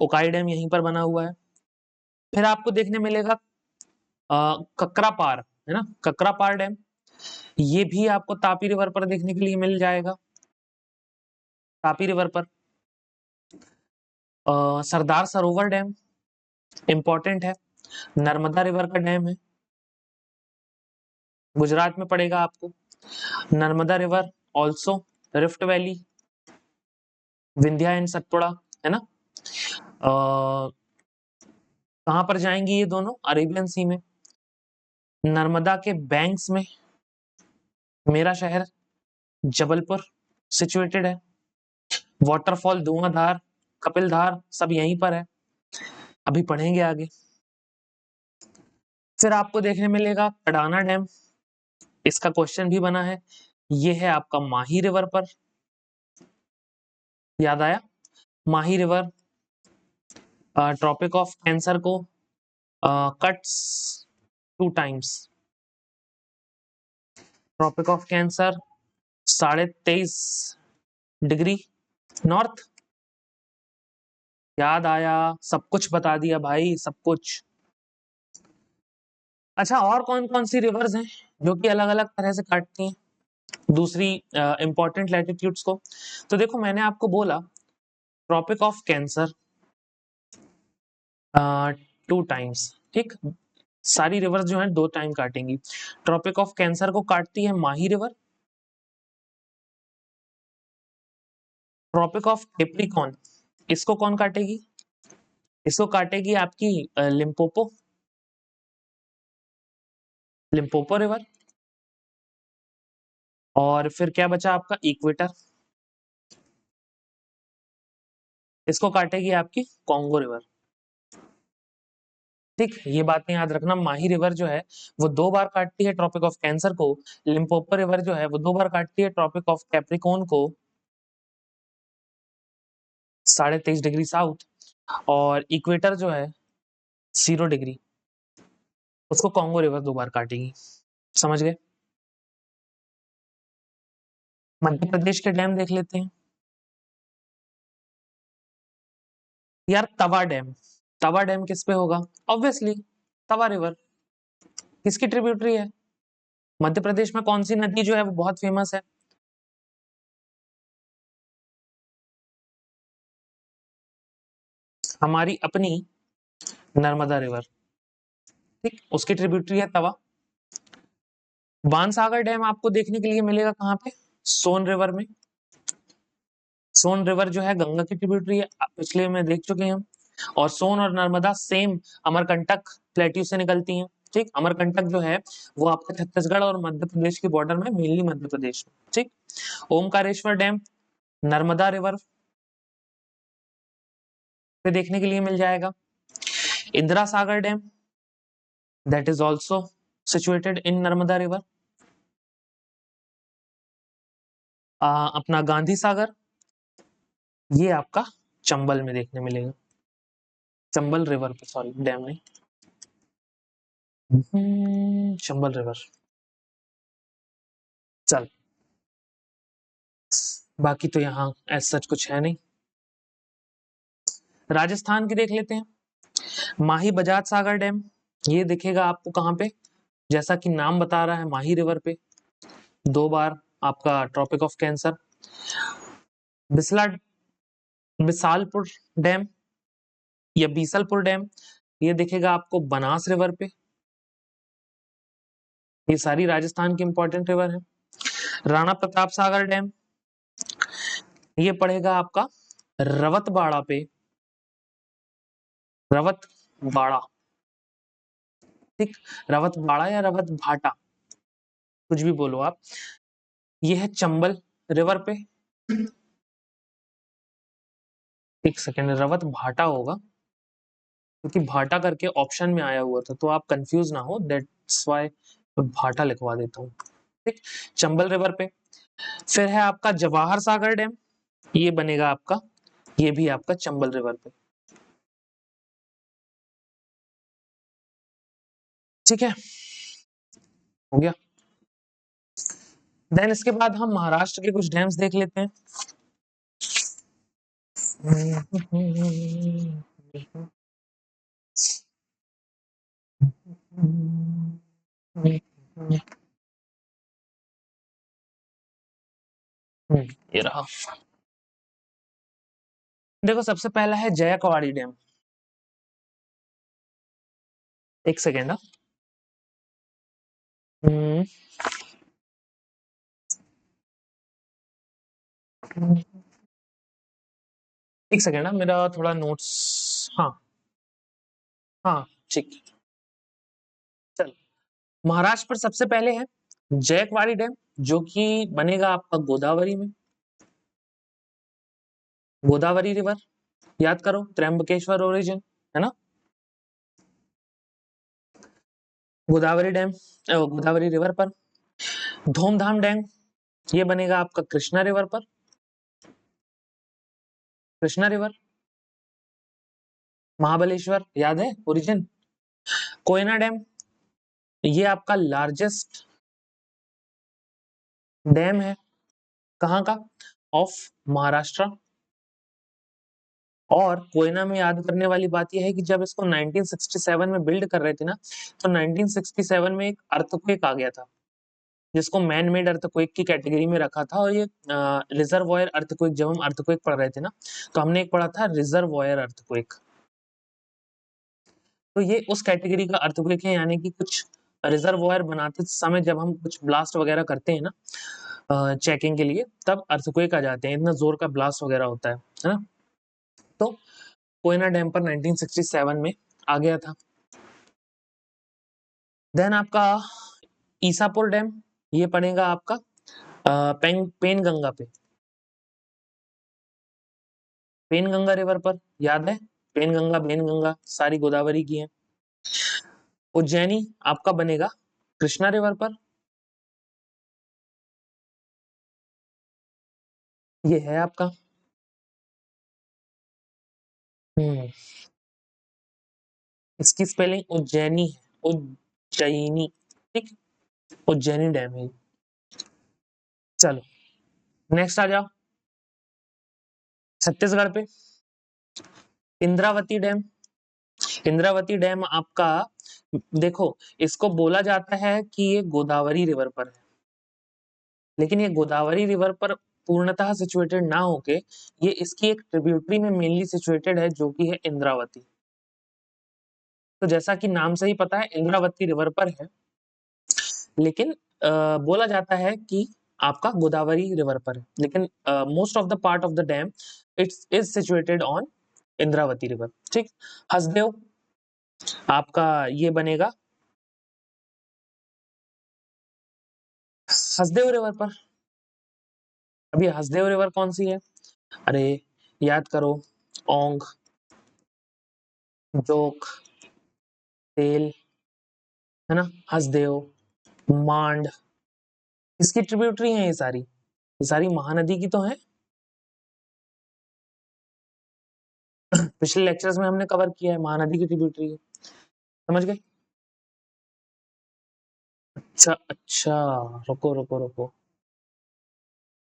उकाई डैम यहीं पर बना हुआ है। फिर आपको देखने मिलेगा ककरापार, है ना, ककरापार डैम, ये भी आपको तापी रिवर पर देखने के लिए मिल जाएगा, तापी रिवर पर। सरदार सरोवर डैम इंपॉर्टेंट है, नर्मदा रिवर का डैम है, गुजरात में पड़ेगा आपको। Narmada river also, rift valley, Vindhya and Satpura, है ना। कहां पर जाएंगी ये दोनों? अरेबियन सी में। नर्मदा के बैंक्स में मेरा शहर जबलपुर सिचुएटेड है। वाटरफॉल धुआंधार, कपिलधार सब यहीं पर है, अभी पढ़ेंगे आगे। फिर आपको देखने मिलेगा कडाना डैम, इसका क्वेश्चन भी बना है, ये है आपका माही रिवर पर, याद आया, Mahi river tropic of cancer को cuts 2 times. Tropic of cancer 23.5 degree north, याद आया, सब कुछ बता दिया भाई, सब कुछ। अच्छा, और कौन कौन सी रिवर्स हैं जो कि अलग अलग तरह से काटती हैं दूसरी इंपॉर्टेंट लैटिट्यूड्स को? तो देखो, मैंने आपको बोला ट्रॉपिक ऑफ कैंसर 2 टाइम्स, ठीक। सारी रिवर्स जो है 2 टाइम काटेंगी। ट्रॉपिक ऑफ कैंसर को काटती है माही रिवर। ट्रॉपिक ऑफ कैप्रिकॉर्न, इसको कौन काटेगी? इसको काटेगी आपकी लिम्पोपो, लिम्पोपो रिवर। और फिर क्या बचा आपका? इक्वेटर, इसको काटेगी आपकी कॉन्गो रिवर। ठीक, ये बातें याद रखना। माही रिवर जो है वो 2 बार काटती है ट्रॉपिक ऑफ कैंसर को, लिम्पोपो रिवर जो है वो 2 बार काटती है ट्रॉपिक ऑफ कैप्रिकॉर्न को 23.5 डिग्री साउथ, और इक्वेटर जो है 0 डिग्री, उसको कॉन्गो रिवर 2 बार काटेगी। समझ गए? मध्य प्रदेश के डैम देख लेते हैं यार। तवा डैम, तवा डैम किस पे होगा? ऑब्वियसली तवा रिवर। किसकी ट्रिब्यूटरी है? मध्य प्रदेश में कौन सी नदी जो है वो बहुत फेमस है? हमारी अपनी नर्मदा रिवर, ठीक, उसकी ट्रिब्यूटरी है तवा। बाणसागर डैम आपको देखने के लिए मिलेगा कहाँ पे? सोन रिवर में। सोन रिवर जो है गंगा की ट्रिब्यूटरी है, पिछले में देख चुके हैं हम। और सोन और नर्मदा सेम अमरकंटक प्लेट्यू से निकलती हैं, ठीक। अमरकंटक जो है वो आपका छत्तीसगढ़ और मध्य प्रदेश की बॉर्डर में, मेनली मध्य प्रदेश में, ठीक। ओमकारेश्वर डैम नर्मदा रिवर पे देखने के लिए मिल जाएगा। Indira Sagar dam, that is also situated in Narmada river. अपना गांधी सागर, ये आपका चंबल में देखने मिलेगा, चंबल रिवर पे, सॉरी डैम नहीं, चंबल रिवर। चल, बाकी तो यहाँ एज सच कुछ है नहीं। राजस्थान की देख लेते हैं। माही बजाज सागर डैम, ये दिखेगा आपको कहाँ पे? जैसा कि नाम बता रहा है, माही रिवर पे 2 बार आपका ट्रॉपिक ऑफ कैंसर। बिस्ला बिसालपुर डैम या बीसलपुर डैम, ये दिखेगा आपको बनास रिवर पे। ये सारी राजस्थान की इंपॉर्टेंट रिवर है। राणा प्रताप सागर डैम, ये पड़ेगा आपका रवतबाड़ा पे, रवतबाड़ा, ठीक। रवतबाड़ा या रवत भाटा, कुछ भी बोलो आप। ये है चंबल रिवर पे। एक सेकेंड, रवत भाटा होगा क्योंकि भाटा करके ऑप्शन में आया हुआ था, तो आप कंफ्यूज ना हो, दैट्स व्हाई भाटा लिखवा देता हूँ, ठीक। चंबल रिवर पे। फिर है आपका जवाहर सागर डैम, ये बनेगा आपका, ये भी आपका चंबल रिवर पे, ठीक है। हो गया। देन इसके बाद हम महाराष्ट्र के कुछ डैम्स देख लेते हैं। ये रहा। देखो सबसे पहला है जयाकवाड़ी डैम। एक सेकेंड। एक सेकेंड ना, मेरा थोड़ा नोट्स। हाँ हाँ ठीक। चल, महाराष्ट्र पर सबसे पहले है जयकवाड़ी डैम, जो कि बनेगा आपका गोदावरी में। गोदावरी रिवर, याद करो, त्र्यंबकेश्वर ओरिजिन है ना। गोदावरी डैम, गोदावरी रिवर पर। धूमधाम डैम, ये बनेगा आपका कृष्णा रिवर पर। कृष्णा रिवर। महाबलेश्वर, याद है ओरिजिन। कोयना डैम, ये आपका लार्जेस्ट डैम है। कहाँ का? ऑफ महाराष्ट्र। और कोयना में याद करने वाली बात यह है कि जब इसको 1967 में बिल्ड कर रहे थे ना, तो 1967 में एक अर्थक्वेक आ गया था, जिसको मैन मेड अर्थक्वेक की कैटेगरी में रखा था। और ये रिजर्वॉयर अर्थक्वेक, जब हम अर्थक्वेक पढ़ रहे थे ना, तो हमने एक पढ़ा था रिजर्वॉयर अर्थक्वेक। तो ये उस कैटेगरी का अर्थक्वेक है, यानी कि कुछ रिजर्वॉयर बनाते समय जब हम कुछ ब्लास्ट वगैरह करते हैं ना चेकिंग के लिए, तब अर्थक्वेक आ जाते हैं, इतना जोर का ब्लास्ट वगैरह होता है ना। तो कोयना डैम पर 1967 में आ गया था। देन आपका ईसापुर डैम, ये पड़ेगा आपका पेनगंगा पे, पेनगंगा रिवर पर, याद है। पेनगंगा बेनगंगा सारी गोदावरी की है। उज्जैनी आपका बनेगा कृष्णा रिवर पर। ये है आपका। इसकी स्पेलिंग उज्जैनी है, उज्जैनी। ठीक, उज्जैनी डैम है। चलो नेक्स्ट आ जाओ छत्तीसगढ़ पे। इंद्रावती डैम। इंद्रावती डैम आपका, देखो, इसको बोला जाता है कि ये गोदावरी रिवर पर है, लेकिन ये गोदावरी रिवर पर पूर्णतः सिचुएटेड ना होके ये इसकी एक ट्रिब्यूटरी में मेनली सिचुएटेड है, जो कि है इंद्रावती। तो जैसा कि नाम से ही पता है, इंद्रावती रिवर पर है, लेकिन बोला जाता है कि आपका गोदावरी रिवर पर है, लेकिन most of the part of the dam it's is situated on Indravati river. ठीक। हसदेव आपका ये बनेगा हसदेव रिवर पर। अभी हसदेव रिवर कौन सी है? अरे याद करो, ओंग, जोक, तेल, है ना, हसदेव, मांड, इसकी ट्रिब्यूटरी है ये सारी महानदी की तो है। पिछले लेक्चर्स में हमने कवर किया है, महानदी की ट्रिब्यूटरी है। समझ गए? अच्छा अच्छा, रुको रुको रुको।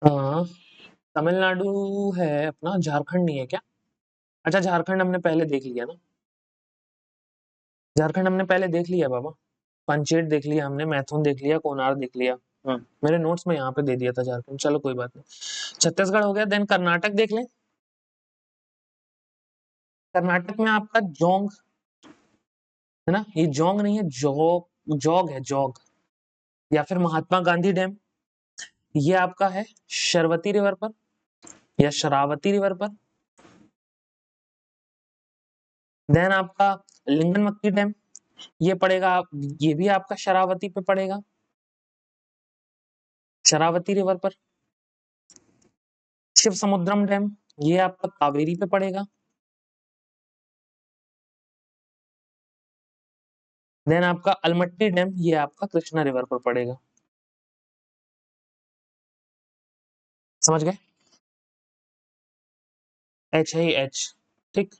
हाँ, तमिलनाडु है अपना, झारखंड नहीं है क्या? अच्छा, झारखंड हमने पहले देख लिया ना। झारखंड हमने पहले देख लिया बाबा। पंचेट देख लिया हमने, मैथुन देख लिया, कोनार देख लिया। मेरे नोट्स में यहाँ पे दे दिया था झारखंड। चलो कोई बात नहीं। छत्तीसगढ़ हो गया। देन कर्नाटक देख लें। कर्नाटक में आपका जोंग, है ना, ये जोंग नहीं है, जोग, जोग है, जोग। या फिर महात्मा गांधी डैम, ये आपका है शरवती रिवर पर या शरावती रिवर पर। देन आपका लिंगनमक्की डैम, ये पड़ेगा ये भी आपका शरावती पे पड़ेगा, शरावती रिवर पर। शिव समुद्रम डैम, ये आपका कावेरी पे पड़ेगा। देन आपका अलमट्टी डैम, ये आपका कृष्णा रिवर पर पड़ेगा। समझ गए? एच है एच। ठीक।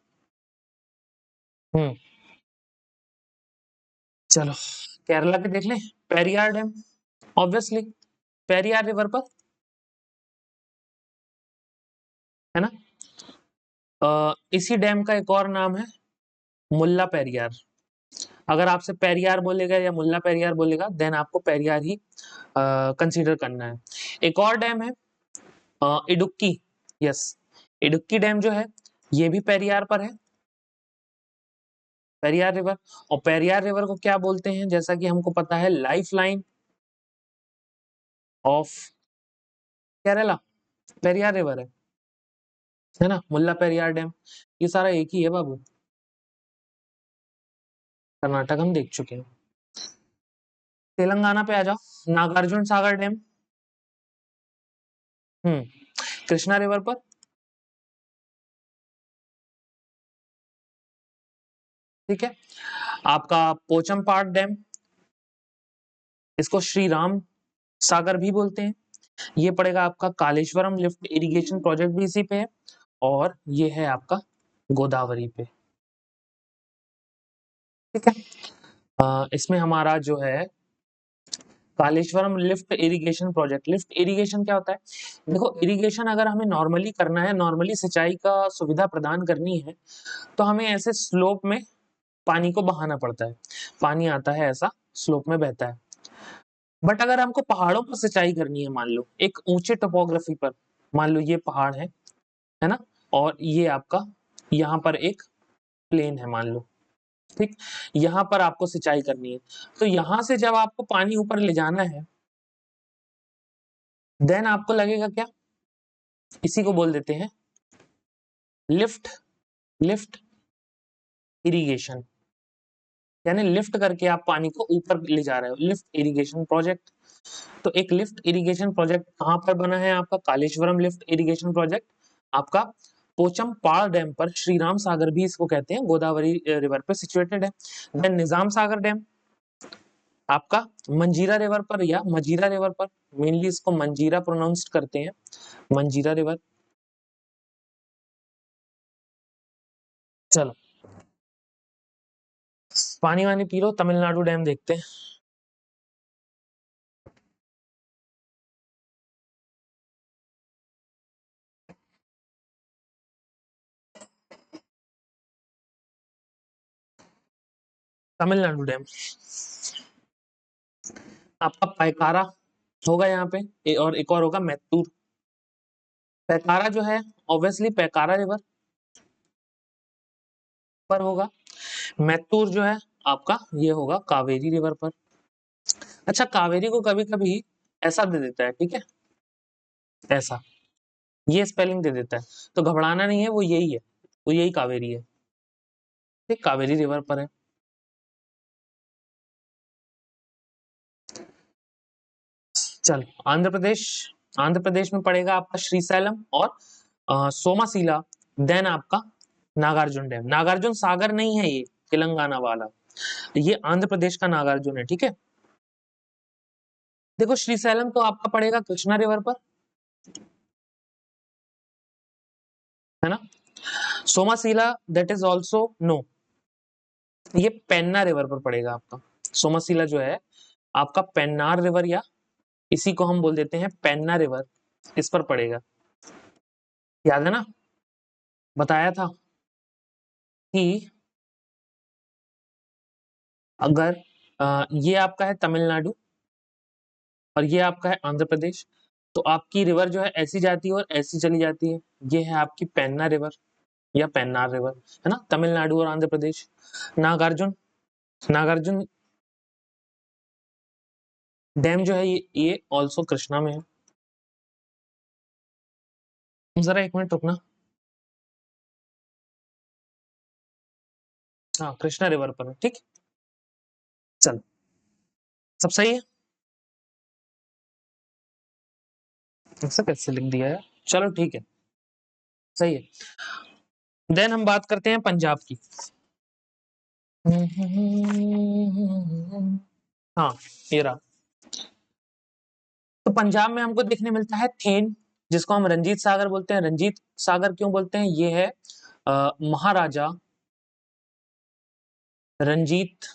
हम्म चलो केरला के देख लें, Periyar dam, obviously Periyar river पर, है ना। इसी डैम का एक और नाम है मुल्ला पेरियार। अगर आपसे पेरियार बोलेगा या मुल्ला पेरियार बोलेगा देन आपको पेरियार ही कंसीडर करना है। एक और डैम है इडुक्की, यस, इडुक्की डैम जो है ये भी पेरियार पर है, पेरियार रिवर। और पेरियार रिवर को क्या बोलते हैं, जैसा कि हमको पता है, life line of Kerala Periyar river है ना। मुल्ला पेरियार डैम ये सारा एक ही है बाबू, कर्नाटक हम देख चुके हैं। तेलंगाना पे आ जाओ, नागार्जुन सागर डैम, कृष्णा रिवर पर, ठीक है। आपका पोचमपाड़ डैम, इसको श्री राम सागर भी बोलते हैं, ये पड़ेगा आपका कालेश्वरम लिफ्ट इरिगेशन प्रोजेक्ट भी इसी पे है, और ये है आपका गोदावरी पे, ठीक है। इसमें हमारा जो है Kaleshwaram lift irrigation project, lift irrigation क्या होता है, देखो इरिगेशन अगर हमें नॉर्मली करना है, नॉर्मली सिंचाई का सुविधा प्रदान करनी है, तो हमें ऐसे स्लोप में पानी को बहाना पड़ता है, पानी आता है ऐसा स्लोप में बहता है। बट अगर हमको पहाड़ों पर सिंचाई करनी है, मान लो एक ऊंचे टोपोग्राफी पर, मान लो ये पहाड़ है ना, और ये आपका यहाँ पर एक प्लेन है मान लो, ठीक, यहाँ पर आपको सिंचाई करनी है, तो यहाँ से जब आपको पानी ऊपर ले जाना है, देन आपको लगेगा क्या, इसी को बोल देते हैं लिफ्ट, लिफ्ट इरिगेशन, यानी लिफ्ट करके आप पानी को ऊपर ले जा रहे हो, लिफ्ट इरिगेशन प्रोजेक्ट। तो एक लिफ्ट इरिगेशन प्रोजेक्ट कहां पर बना है आपका, कालेश्वरम लिफ्ट इरिगेशन प्रोजेक्ट आपका पोचमपाड़ डैम पर, श्री राम सागर भी इसको कहते हैं, गोदावरी रिवर पे सिचुएटेड है। देन निजाम सागर डैम आपका मंजीरा रिवर पर या मजीरा रिवर पर, मेनली इसको मंजीरा प्रोनाउंस्ड करते हैं, मंजीरा रिवर। चलो पानी वानी पी लो, तमिलनाडु डैम देखते हैं। तमिलनाडु डैम आपका पैकारा होगा यहाँ पे, और एक और होगा मैत्तूर। पैकारा जो है ऑब्वियसली पैकारा रिवर पर होगा, मैत्तूर जो है आपका ये होगा कावेरी रिवर पर। अच्छा कावेरी को कभी कभी ऐसा दे देता है, ठीक है, ऐसा ये स्पेलिंग दे देता है, तो घबराना नहीं है, वो यही है, वो यही कावेरी है, ठीक, कावेरी रिवर पर है। चलो आंध्र प्रदेश, आंध्र प्रदेश में पड़ेगा आपका श्रीशैलम और सोमाशिला, देन आपका नागार्जुन डैम, नागार्जुन सागर नहीं है ये तेलंगाना वाला, ये आंध्र प्रदेश का नागार्जुन है, ठीक है। देखो श्रीशैलम तो आपका पड़ेगा कृष्णा रिवर पर, है ना। सोमाशिला दैट इज ऑल्सो नो, ये पेन्ना रिवर पर पड़ेगा आपका, सोमाशिला जो है आपका पेन्नार रिवर, या इसी को हम बोल देते हैं पेन्ना रिवर, इस पर पड़ेगा, याद है ना, बताया था कि अगर ये आपका है तमिलनाडु और ये आपका है आंध्र प्रदेश, तो आपकी रिवर जो है ऐसी जाती है और ऐसी चली जाती है, ये है आपकी पेन्ना रिवर या पेन्नार रिवर, है ना, तमिलनाडु और आंध्र प्रदेश। नागार्जुन, नागार्जुन डैम जो है ये ऑल्सो कृष्णा में है। जरा एक मिनट रुकना, हाँ कृष्णा रिवर पर है, ठीक, चल सब सही है, ऐसा कैसे लिख दिया है, चलो ठीक है, सही है। देन हम बात करते हैं पंजाब की। हाँ ये रहा, तो पंजाब में हमको देखने मिलता है थेन, जिसको हम रंजीत सागर बोलते हैं। रंजीत सागर क्यों बोलते हैं, ये है महाराजा रंजीत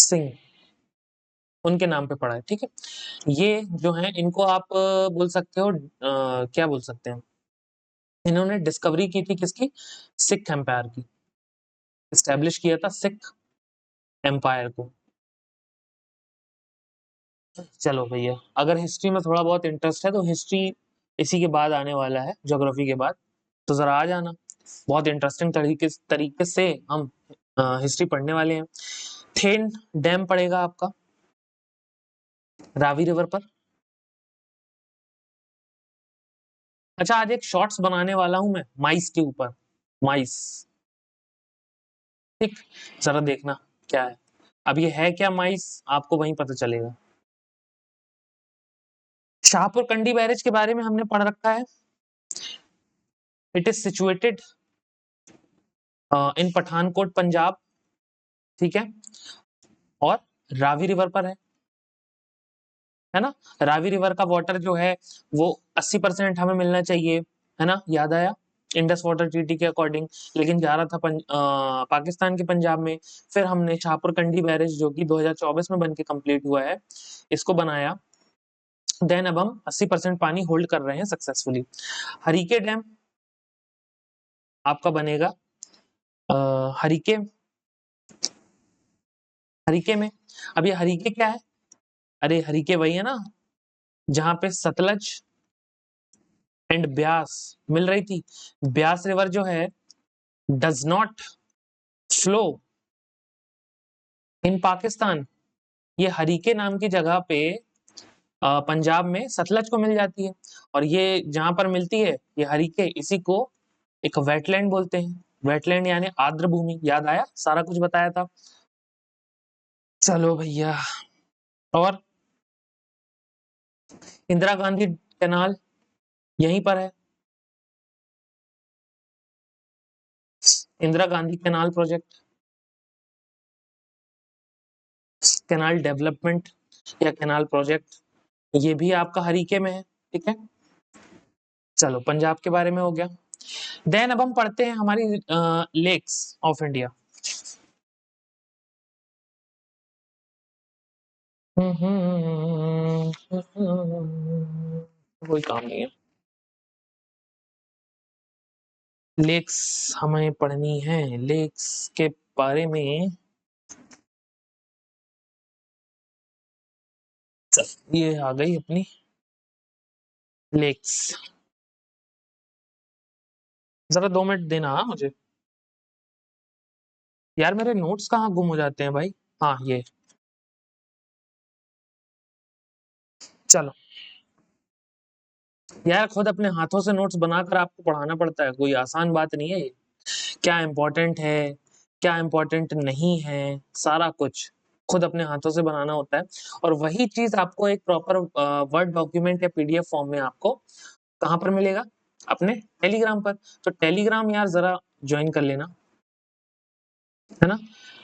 सिंह, उनके नाम पे पड़ा है, ठीक है। ये जो है इनको आप बोल सकते हो क्या बोल सकते हैं, इन्होंने डिस्कवरी की थी किसकी, सिख एम्पायर की, एस्टेब्लिश किया था सिख एम्पायर को। चलो भैया, अगर हिस्ट्री में थोड़ा बहुत इंटरेस्ट है तो हिस्ट्री इसी के बाद आने वाला है, ज्योग्राफी के बाद, तो जरा आ जाना, बहुत इंटरेस्टिंग तरीके से हम हिस्ट्री पढ़ने वाले हैं। थेन डैम पड़ेगा आपका रावी रिवर पर। अच्छा, आज एक शॉर्ट्स बनाने वाला हूं मैं माइस के ऊपर, माइस, ठीक, जरा देखना क्या है। अब ये है क्या माइस, आपको वहीं पता चलेगा। शाहपुर कंडी बैरेज के बारे में हमने पढ़ रखा है। It is situated in Pathankot Punjab, ठीक है, और रावी रिवर पर है ना। रावी रिवर का वाटर जो है वो 80% हमें मिलना चाहिए, है ना, याद आया इंडस वाटर ट्रीटी के अकॉर्डिंग, लेकिन जा रहा था पाकिस्तान के पंजाब में। फिर हमने शाहपुर कंडी बैरेज जो कि 2024 में बन के कंप्लीट हुआ है, इसको बनाया। देन अब हम 80% पानी होल्ड कर रहे हैं सक्सेसफुली। हरीके डैम आपका बनेगा हरीके, हरीके में। अब ये हरीके क्या है, अरे हरीके वही है ना जहां पे सतलज एंड ब्यास मिल रही थी। ब्यास रिवर जो है does not flow in Pakistan, ये हरीके नाम की जगह पे पंजाब में सतलज को मिल जाती है, और ये जहां पर मिलती है ये हरीके, इसी को एक वेटलैंड बोलते हैं। वेटलैंड यानी आर्द्र भूमि, याद आया, सारा कुछ बताया था। चलो भैया, और इंदिरा गांधी कैनाल यहीं पर है, Indira Gandhi canal project, canal development या कैनाल प्रोजेक्ट, ये भी आपका हरीके में है, ठीक है। चलो पंजाब के बारे में हो गया। देन अब हम पढ़ते हैं हमारी लेक्स ऑफ इंडिया। कोई काम नहीं है, लेक्स हमें पढ़नी है, लेक्स के बारे में। ये आ गई अपनी लेक्स, जरा 2 मिनट देना हाँ मुझे, यार मेरे नोट्स कहाँ गुम हो जाते हैं भाई। हाँ ये, चलो, यार खुद अपने हाथों से नोट्स बनाकर आपको पढ़ाना पड़ता है, कोई आसान बात नहीं है ये। क्या इम्पोर्टेंट है, क्या इम्पोर्टेंट नहीं है, सारा कुछ खुद अपने हाथों से बनाना होता है। और वही चीज आपको एक प्रॉपर वर्ड डॉक्यूमेंट या पीडीएफ फॉर्म में आपको कहाँ पर मिलेगा, अपने टेलीग्राम पर। तो टेलीग्राम यार जरा ज्वाइन कर लेना, है ना,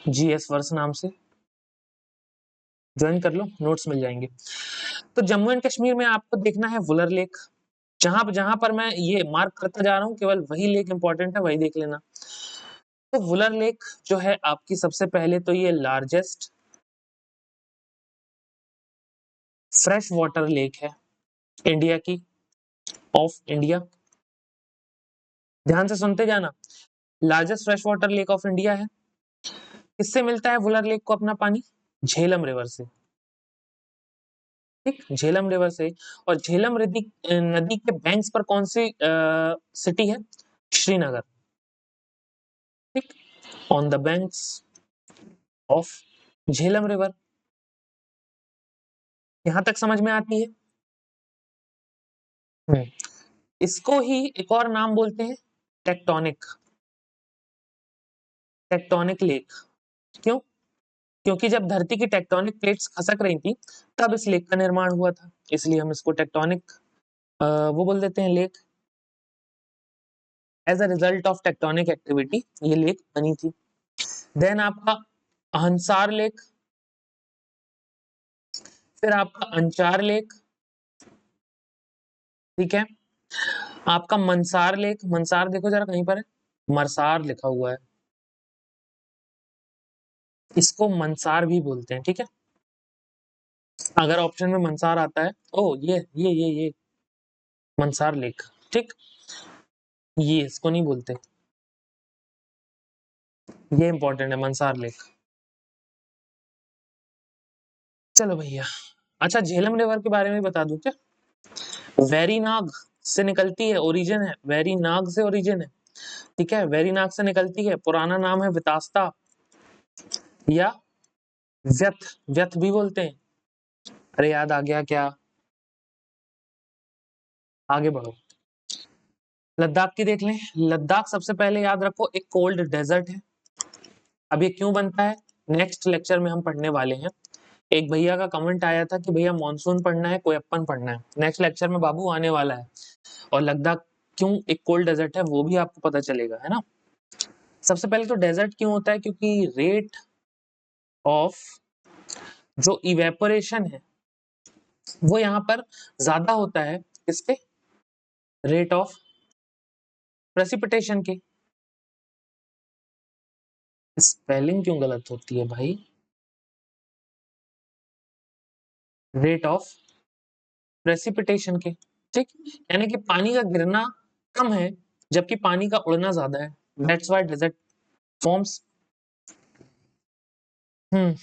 जीएस वर्स नाम से ज्वाइन कर लो, नोट्स मिल जाएंगे। तो जम्मू एंड कश्मीर में आपको देखना है वुलर लेक, जहां जहां पर मैं ये मार्क करता जा रहा हूँ केवल वही लेक इंपॉर्टेंट है, वही देख लेना। तो वुलर लेक जो है आपकी, सबसे पहले तो ये लार्जेस्ट फ्रेश वाटर लेक है इंडिया की, ऑफ इंडिया, ध्यान से सुनते जाना। Largest fresh water lake of India है। किससे मिलता है वुलर लेक को अपना पानी, झेलम रिवर से, ठीक, झेलम रिवर से। और झेलम नदी नदी के बैंक्स पर कौन सी सिटी है, श्रीनगर, ठीक, on the banks of Jhelum river. यहां तक समझ में आती है। हम्म, इसको ही एक और नाम बोलते हैं टेक्टोनिक, टेक्टोनिक लेक। क्यों, क्योंकि जब धरती की टेक्टोनिक प्लेट्स खसक रही थी तब इस लेक का निर्माण हुआ था, इसलिए हम इसको टेक्टोनिक वो बोल देते हैं lake. As a result of tectonic activity ये लेक बनी थी। देन आपका हंसार लेक, फिर आपका अंचार लेक, ठीक है, आपका मनसार लेक, मनसार देखो जरा कहीं पर है, मरसार लिखा हुआ है, इसको मंसार भी बोलते हैं, ठीक है। अगर ऑप्शन में मंसार आता है, ओ ये मंसार लेक, ठीक, ये इसको नहीं बोलते, ये इंपॉर्टेंट है मंसार लेक। चलो भैया, अच्छा झेलम रिवर के बारे में बता दूं क्या? वेरीनाग से निकलती है, ओरिजिन है वेरीनाग से, ओरिजिन है, ठीक है, वेरीनाग से निकलती है, पुराना नाम है वितास्ता या व्यथ, व्यथ भी बोलते हैं। अरे याद आ गया क्या? आगे बढ़ो। लद्दाख की देख लें। लद्दाख सबसे पहले याद रखो एक कोल्ड डेजर्ट है। अब ये क्यों बनता है, नेक्स्ट लेक्चर में हम पढ़ने वाले हैं। एक भैया का कमेंट आया था कि भैया मॉनसून पढ़ना है, कोयप्पन पढ़ना है, नेक्स्ट लेक्चर में बाबू आने वाला है। और लद्दाख क्यों एक कोल्ड डेजर्ट है वो भी आपको पता चलेगा, है ना। सबसे पहले तो डेजर्ट क्यों होता है, क्योंकि रेट ऑफ जो इवेपोरेशन है वो यहाँ पर ज्यादा होता है, किसके, रेट ऑफ प्रेसिपिटेशन के। स्पेलिंग क्यों गलत होती है भाई, रेट ऑफ प्रेसिपिटेशन के, ठीक, यानी कि पानी का गिरना कम है जबकि पानी का उड़ना ज्यादा है, दैट्स व्हाई डेजर्ट फॉर्म्स। हम्म।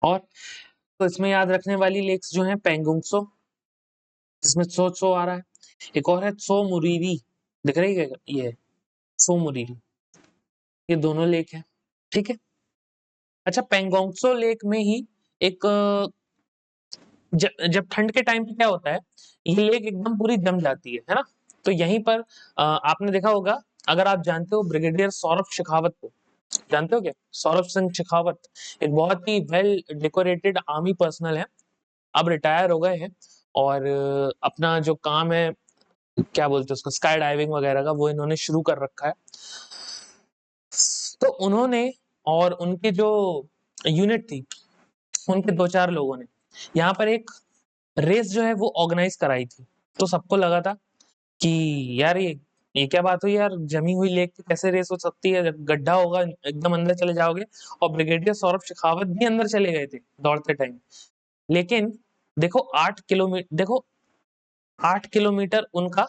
और तो इसमें याद रखने वाली लेक्स जो हैं पेंगोंगसो, जिसमें सो सो आ रहा है, एक और है त्सो मुरीरी, दिख रही है ये त्सो मुरीरी, ये दोनों लेक है, ठीक है। अच्छा पेंगोंगसो लेक में ही एक जब ठंड के टाइम पे क्या होता है, ये लेक एकदम पूरी जम जाती है ना। तो यहीं पर आपने देखा होगा, अगर आप जानते हो ब्रिगेडियर सौरभ शेखावत को, जानते हो क्या, सौरभ सिंह शेखावत, एक बहुत ही वेल डेकोरेटेड आर्मी पर्सनल है, अब रिटायर हो गए हैं, और अपना जो काम है, क्या बोलते हैं उसको, स्काई डाइविंग वगैरह का, वो इन्होंने शुरू कर रखा है। तो उन्होंने और उनकी जो यूनिट थी, उनके दो चार लोगों ने यहाँ पर एक रेस जो है वो ऑर्गेनाइज कराई थी। तो सबको लगा था कि यार ये क्या बात हुई यार, जमी हुई लेक पे कैसे रेस हो सकती है, गड्ढा होगा, एकदम अंदर चले जाओगे। और ब्रिगेडियर सौरभ शेखावत भी अंदर चले गए थे दौड़ते टाइम। लेकिन देखो 8 किलोमीटर, देखो 8 किलोमीटर उनका,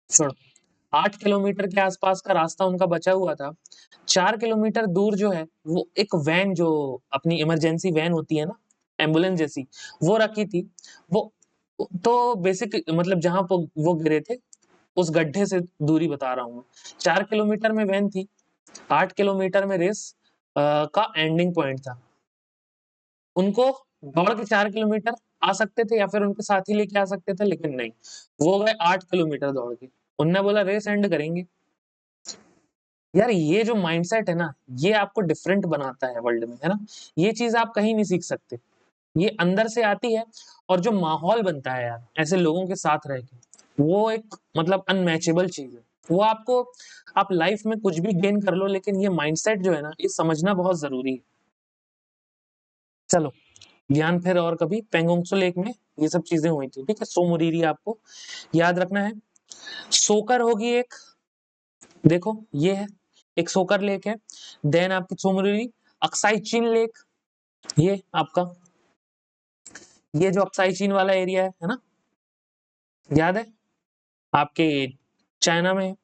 छोड़ो, 8 किलोमीटर के आसपास का रास्ता उनका बचा हुआ था। 4 किलोमीटर दूर जो है वो एक वैन, जो अपनी इमरजेंसी वैन होती है ना, एम्बुलेंस जैसी, वो रखी थी। वो तो बेसिक मतलब जहां वो गिरे थे उस गड्ढे से दूरी बता रहा हूँ। 4 किलोमीटर में वैन थी, 8 किलोमीटर में रेस का एंडिंग पॉइंट था। उनको दौड़ के 4 किलोमीटर आ सकते थे या फिर उनके साथी लेके आ सकते थे, लेकिन नहीं, वो गए 8 किलोमीटर दौड़ के। उनने बोला रेस एंड करेंगे। यार ये जो माइंडसेट है ना, ये आपको डिफरेंट बनाता है वर्ल्ड में, है ना। ये चीज आप कहीं नहीं सीख सकते, ये अंदर से आती है। और जो माहौल बनता है यार ऐसे लोगों के साथ रह के, वो एक मतलब अनमैचेबल चीज है। वो आपको, आप लाइफ में कुछ भी गेन कर लो, लेकिन ये माइंडसेट जो है ना, ये समझना बहुत जरूरी है। चलो, ज्ञान फिर और कभी। पेंगोंगसो लेक में ये सब चीजें हुई थी, ठीक है। सोमुरीरी आपको याद रखना है। सोकर होगी एक, देखो ये है, एक सोकर लेक है। देन आपकी सोमुरीरी, अक्साई चीन लेक, ये आपका, ये जो अक्साई चीन वाला एरिया है ना, याद है आपके, चाइना में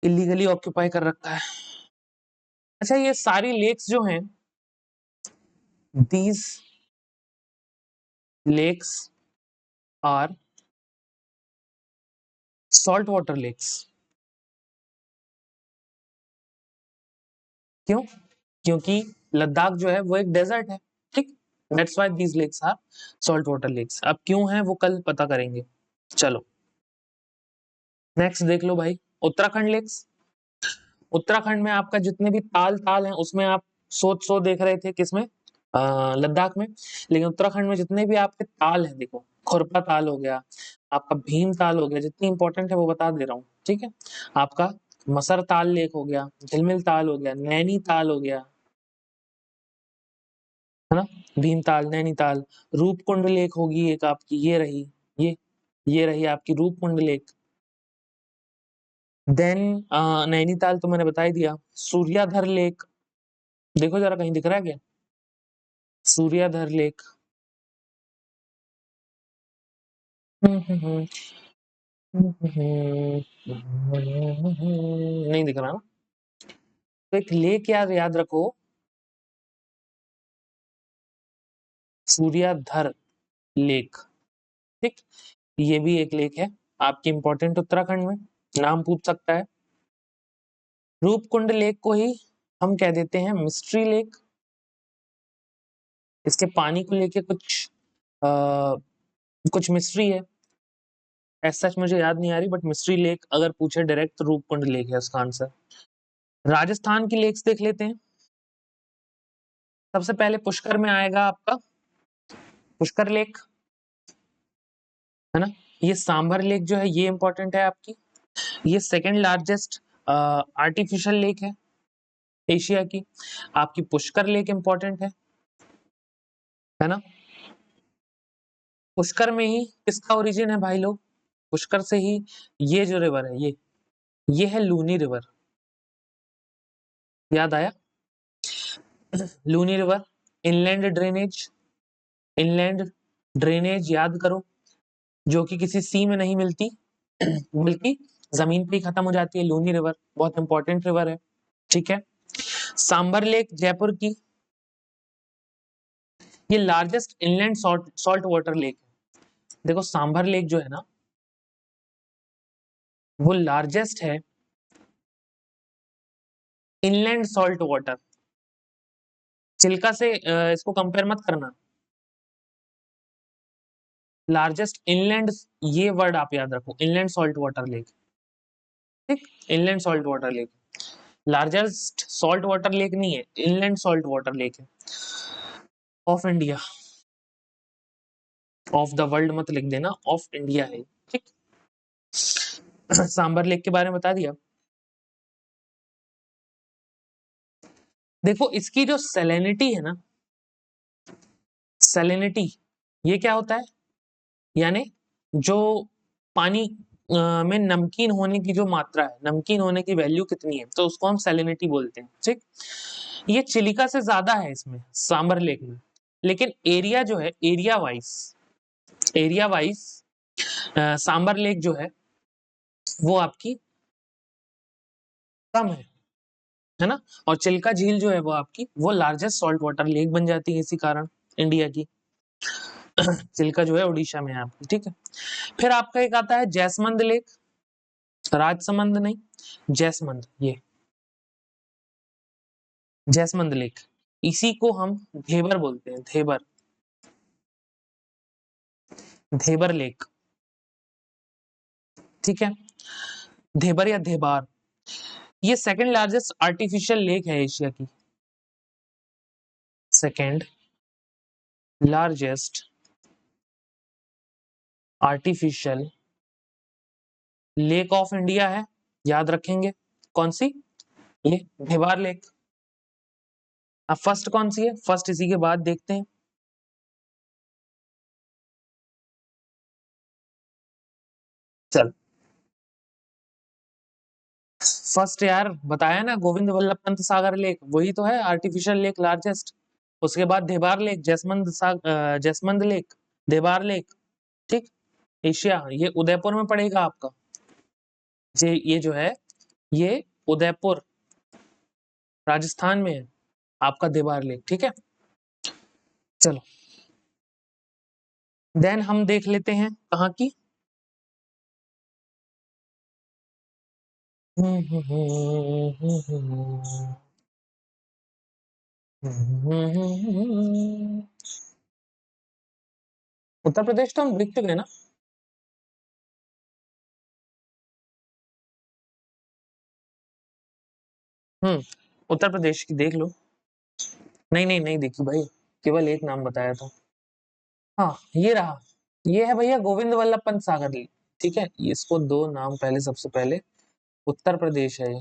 इलीगली ऑक्यूपाई कर रखा है। अच्छा ये सारी लेक्स जो हैं, these lakes are salt water lakes. क्यों? क्योंकि लद्दाख जो है वो एक डेजर्ट है, ठीक, that's why these lakes are salt water lakes. अब क्यों है वो कल पता करेंगे। चलो नेक्स्ट देख लो भाई, उत्तराखंड लेक्स। उत्तराखंड में आपका जितने भी ताल ताल हैं, उसमें आप सोच सो देख रहे थे किसमें, लद्दाख में। लेकिन उत्तराखंड में जितने भी आपके ताल हैं, देखो खुरपा ताल हो गया, आपका भीम ताल हो गया, जितनी इंपॉर्टेंट है वो बता दे रहा हूँ, ठीक है। आपका मसर ताल लेक हो गया, झिलमिल ताल हो गया, नैनी ताल हो गया, है ना, भीमताल, नैनीताल, रूपकुंड लेक होगी एक आपकी, ये रही, ये ये रही आपकी रूपकुंड लेक। देन नैनीताल तो मैंने बता ही दिया। सूर्याधर लेक, देखो जरा कहीं दिख रहा है क्या? सूर्याधर लेक। नहीं दिख रहा ना? तो एक लेक याद याद रखो, सूर्याधर लेक। ठीक, ये भी एक लेक है आपकी इंपॉर्टेंट उत्तराखंड में, नाम पूछ सकता है। रूपकुंड लेक को ही हम कह देते हैं मिस्ट्री लेक। इसके पानी को लेके कुछ मिस्ट्री है, ऐसा सच मुझे याद नहीं आ रही, बट मिस्ट्री लेक अगर पूछे डायरेक्ट तो रूपकुंड लेक है उसका आंसर। राजस्थान की लेक्स देख लेते हैं। सबसे पहले पुष्कर में आएगा आपका पुष्कर लेक, है ना? ये सांभर लेक जो है ये इंपॉर्टेंट है आपकी। ये सेकंड लार्जेस्ट आर्टिफिशियल लेक है एशिया की। आपकी पुष्कर लेक इंपॉर्टेंट है ना? पुष्कर में ही किसका ओरिजिन है भाई लोग? पुष्कर से ही ये जो रिवर है ये है लूनी रिवर। याद आया? Luni river, inland drainage, inland drainage याद करो, जो कि किसी सी में नहीं मिलती बल्कि जमीन पे ही खत्म हो जाती है। लूनी रिवर बहुत इंपॉर्टेंट रिवर है, ठीक है। सांबर लेक जयपुर की, ये largest inland salt water lake है। देखो सांभर लेक जो है ना, वो लार्जेस्ट है इनलैंड सॉल्ट वाटर। चिल्का से इसको कंपेयर मत करना। लार्जेस्ट इनलैंड, ये वर्ड आप याद रखो, इनलैंड सॉल्ट वाटर लेक। ठीक, inland salt water lake, largest salt water lake नहीं है, इनलैंड सॉल्ट वाटर लेक है of India. Of the world मत लिख देना, ऑफ इंडिया है। ठीक सांबर लेक के बारे में बता दिया। देखो इसकी जो सैलिनिटी है ना, सैलिनिटी, ये क्या होता है? यानी जो पानी में नमकीन होने की जो मात्रा है, नमकीन होने की वैल्यू कितनी है, तो उसको हम सैलिनिटी बोलते हैं। ठीक, ये चिलिका से ज्यादा है इसमें सांबर लेक में, लेकिन एरिया जो है, एरिया वाइज सांबर लेक जो वो आपकी कम है ना? और चिल्का झील जो है वो आपकी वो लार्जेस्ट सॉल्ट वाटर लेक बन जाती है इसी कारण इंडिया की। चिल्का जो है उड़ीसा में है आपकी, ठीक है। फिर आपका एक आता है जैसमंद लेक, राजसमंद नहीं, जैसमंद, ये जैसमंद लेक, इसी को हम धेबर बोलते हैं, धेबर, धेबर लेक, ठीक है। धेबर या धेबार, ये सेकंड लार्जेस्ट आर्टिफिशियल लेक है एशिया की, second largest artificial lake of India है, याद रखेंगे। कौन सी? ये धेबार लेक। अब फर्स्ट कौन सी है? फर्स्ट इसी के बाद देखते हैं। चल फर्स्ट यार बताया ना, गोविंद वल्लभ पंत सागर लेक, वही तो है आर्टिफिशियल लेक लार्जेस्ट। उसके बाद धेबार लेक, जसमंद लेक, धेबार लेक, ठीक। एशिया, ये उदयपुर में पड़ेगा आपका। ये जो है ये उदयपुर राजस्थान में है आपका देवार लेक, ठीक है। चलो देन हम देख लेते हैं कहाँ की। उत्तर प्रदेश तो हम देख चुके हैं ना। हम्म, उत्तर प्रदेश की देख लो। नहीं नहीं नहीं देखी भाई, केवल एक नाम बताया था। हाँ ये रहा, ये है भैया गोविंद वल्लभ पंत सागर लेक, ठीक है। इसको दो नाम पहले, सबसे पहले उत्तर प्रदेश है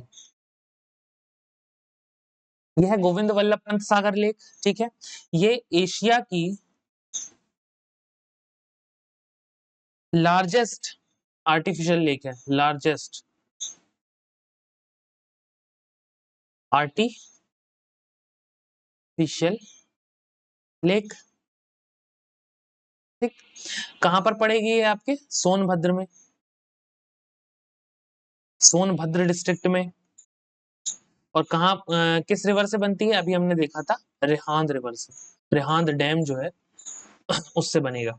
ये है गोविंद वल्लभ पंत सागर लेक, ठीक है। ये एशिया की लार्जेस्ट आर्टिफिशियल लेक है, लार्जेस्ट आर्टिफिशियल लेक। ठीक, कहां पर पड़ेगी ये आपके? सोनभद्र में, सोनभद्र डिस्ट्रिक्ट में। और कहाँ किस रिवर से बनती है? अभी हमने देखा था रिहांद रिवर से, रिहांद डैम जो है उससे बनेगा।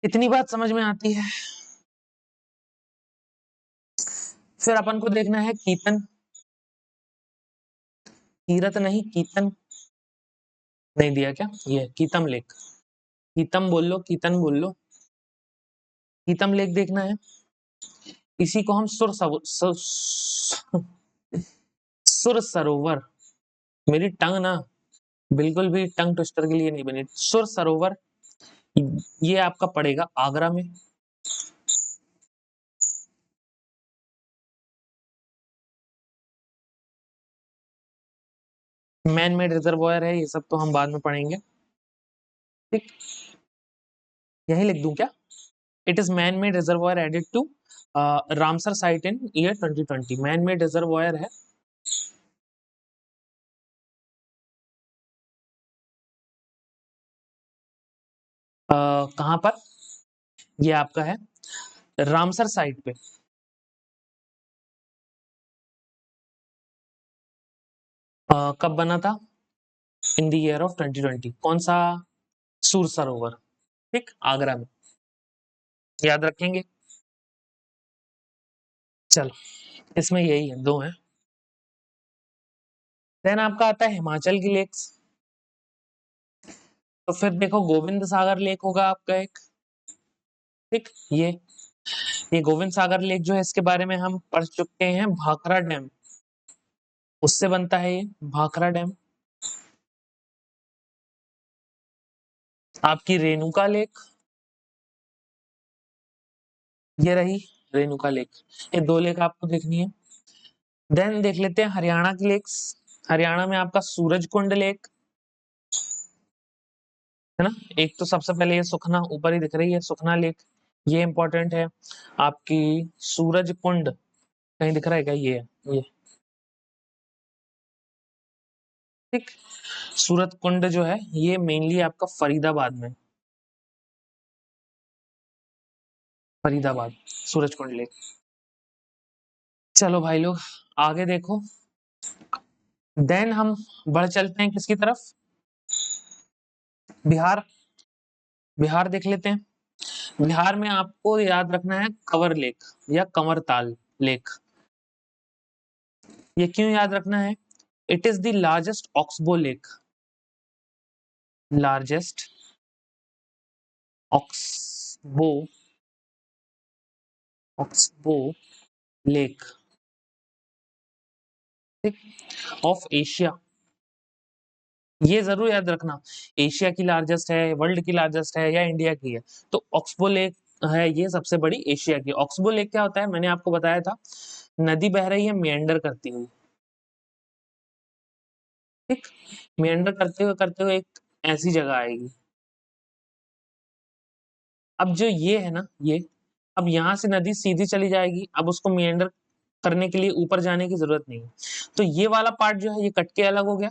इतनी बात समझ में आती है। फिर अपन को देखना है कीर्तन, कीरत नहीं कीर्तन, नहीं दिया क्या? ये कीतम लेक, कीतम बोल लो, कीर्तन बोल लो, कीतम लेक देखना है। इसी को हम सुर सरोवर, मेरी टंग ना बिल्कुल भी टंग ट्विस्टर के लिए नहीं बनी। सुर सरोवर ये आपका पड़ेगा आगरा में। मैन मेड रिजर्वॉयर है, ये सब तो हम बाद में पढ़ेंगे। ठीक, यही लिख दूं क्या? It is man made reservoir added to Ramsar site in year 2020। Man made reservoir है। कहां पर? ये आपका है रामसर साइट पे। कब बना था? In the year of 2020। कौन सा? सूर सरोवर। ठीक, आगरा में, याद रखेंगे। चलो, इसमें यही है, दो है। देन आपका आता है हिमाचल की लेक्स। तो फिर देखो गोविंद सागर लेक होगा आपका एक। ठीक, ये गोविंद सागर लेक जो है, इसके बारे में हम पढ़ चुके हैं। भाखड़ा डैम, उससे बनता है ये भाखड़ा डैम। आपकी रेणुका लेक, ये रही रेणुका लेक। ये दो लेक आपको देखनी है। देन देख लेते हैं हरियाणा की लेक्स। हरियाणा में आपका सूरज कुंड लेक है ना। एक तो सबसे पहले ये सुखना ऊपर ही दिख रही है, सुखना लेक, ये इंपॉर्टेंट है। आपकी सूरज कुंड कहीं दिख रहा है क्या? ये है ये। ठीक, सूरज कुंड जो है ये मेनली आपका फरीदाबाद में, फरीदाबाद सूरज कुंड लेक। चलो भाई लोग आगे देखो। देन हम बढ़ चलते हैं किसकी तरफ? बिहार। बिहार देख लेते हैं। बिहार में आपको याद रखना है कंवर लेक या कंवरताल लेक। ये क्यों याद रखना है? It is the largest oxbow lake, largest oxbow, oxbow lake, ठीक, ऑफ एशिया। ये जरूर याद रखना, एशिया की लार्जेस्ट है, वर्ल्ड की लार्जेस्ट है या इंडिया की है। तो ऑक्सबो लेक है ये सबसे बड़ी एशिया की। ऑक्सबो लेक क्या होता है? मैंने आपको बताया था, नदी बह रही है मेंडर करती हुई। ठीक, मेंडर करते हुए एक ऐसी जगह आएगी। अब जो ये है ना, ये अब यहाँ से नदी सीधी चली जाएगी, अब उसको मेंडर करने के लिए ऊपर जाने की जरूरत नहीं है। तो ये वाला पार्ट जो है ये कट के अलग हो गया।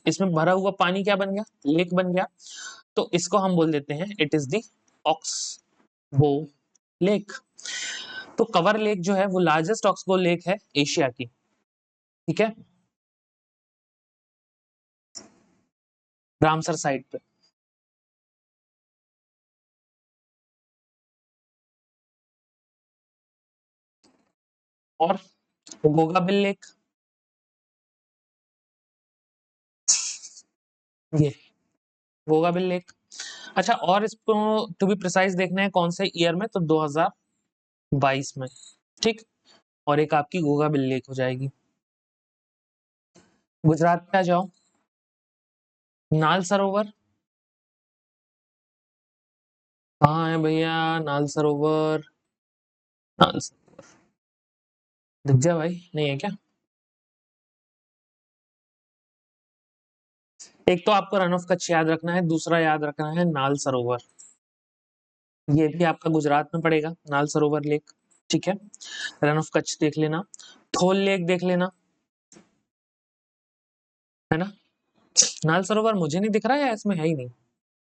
इसमें भरा हुआ पानी क्या बन गया? लेक बन गया। तो इसको हम बोल देते हैं it is the oxbow lake. तो कवर लेक जो है वो लार्जेस्ट ऑक्सबो लेक है एशिया की। ठीक है, रामसर साइड पे। और गोगाबिल लेक, ये गोगाबिल लेक। अच्छा, और इसको टू बी प्रिसाइज देखना है कौन से ईयर में, तो 2022 में। ठीक, और एक आपकी गोगाबिल लेक हो जाएगी। गुजरात पे आ जाओ, नाल सरोवर। कहाँ है भैया नाल सरोवर? नाल दिख जा भाई, नहीं है क्या? एक तो आपको रन ऑफ कच्छ याद रखना है, दूसरा याद रखना है नाल सरोवर। ये भी आपका गुजरात में पड़ेगा, नाल सरोवर लेक। ठीक है, रन ऑफ कच्छ देख लेना, थोल लेक देख लेना। है ना? नाल सरोवर मुझे नहीं दिख रहा है या इसमें है ही नहीं?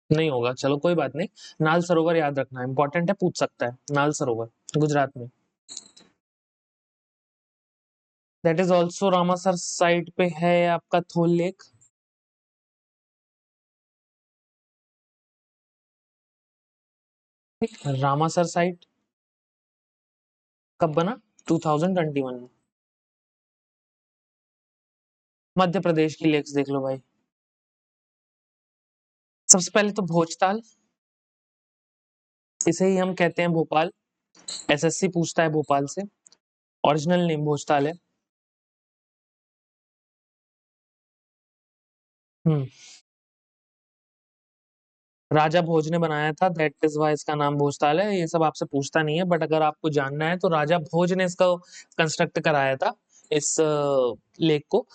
नहीं होगा, चलो कोई बात नहीं। नाल सरोवर याद रखना इंपॉर्टेंट है, पूछ सकता है। नाल सरोवर गुजरात में। दैट इज ऑल्सो रामासर साइट पे है आपका थोल लेक। रामासर साइट कब बना? 2021 में। मध्य प्रदेश की लेक्स देख लो भाई। सबसे पहले तो भोजताल, इसे ही हम कहते हैं भोपाल। एसएससी पूछता है भोपाल से। ओरिजिनल नेम भोजताल है। हम्म। राजा भोज ने बनाया था, दैट इज वाई इसका नाम भोजताल है। ये सब आपसे पूछता नहीं है, बट अगर आपको जानना है तो राजा भोज ने इसका कंस्ट्रक्ट कराया था, इस लेक को।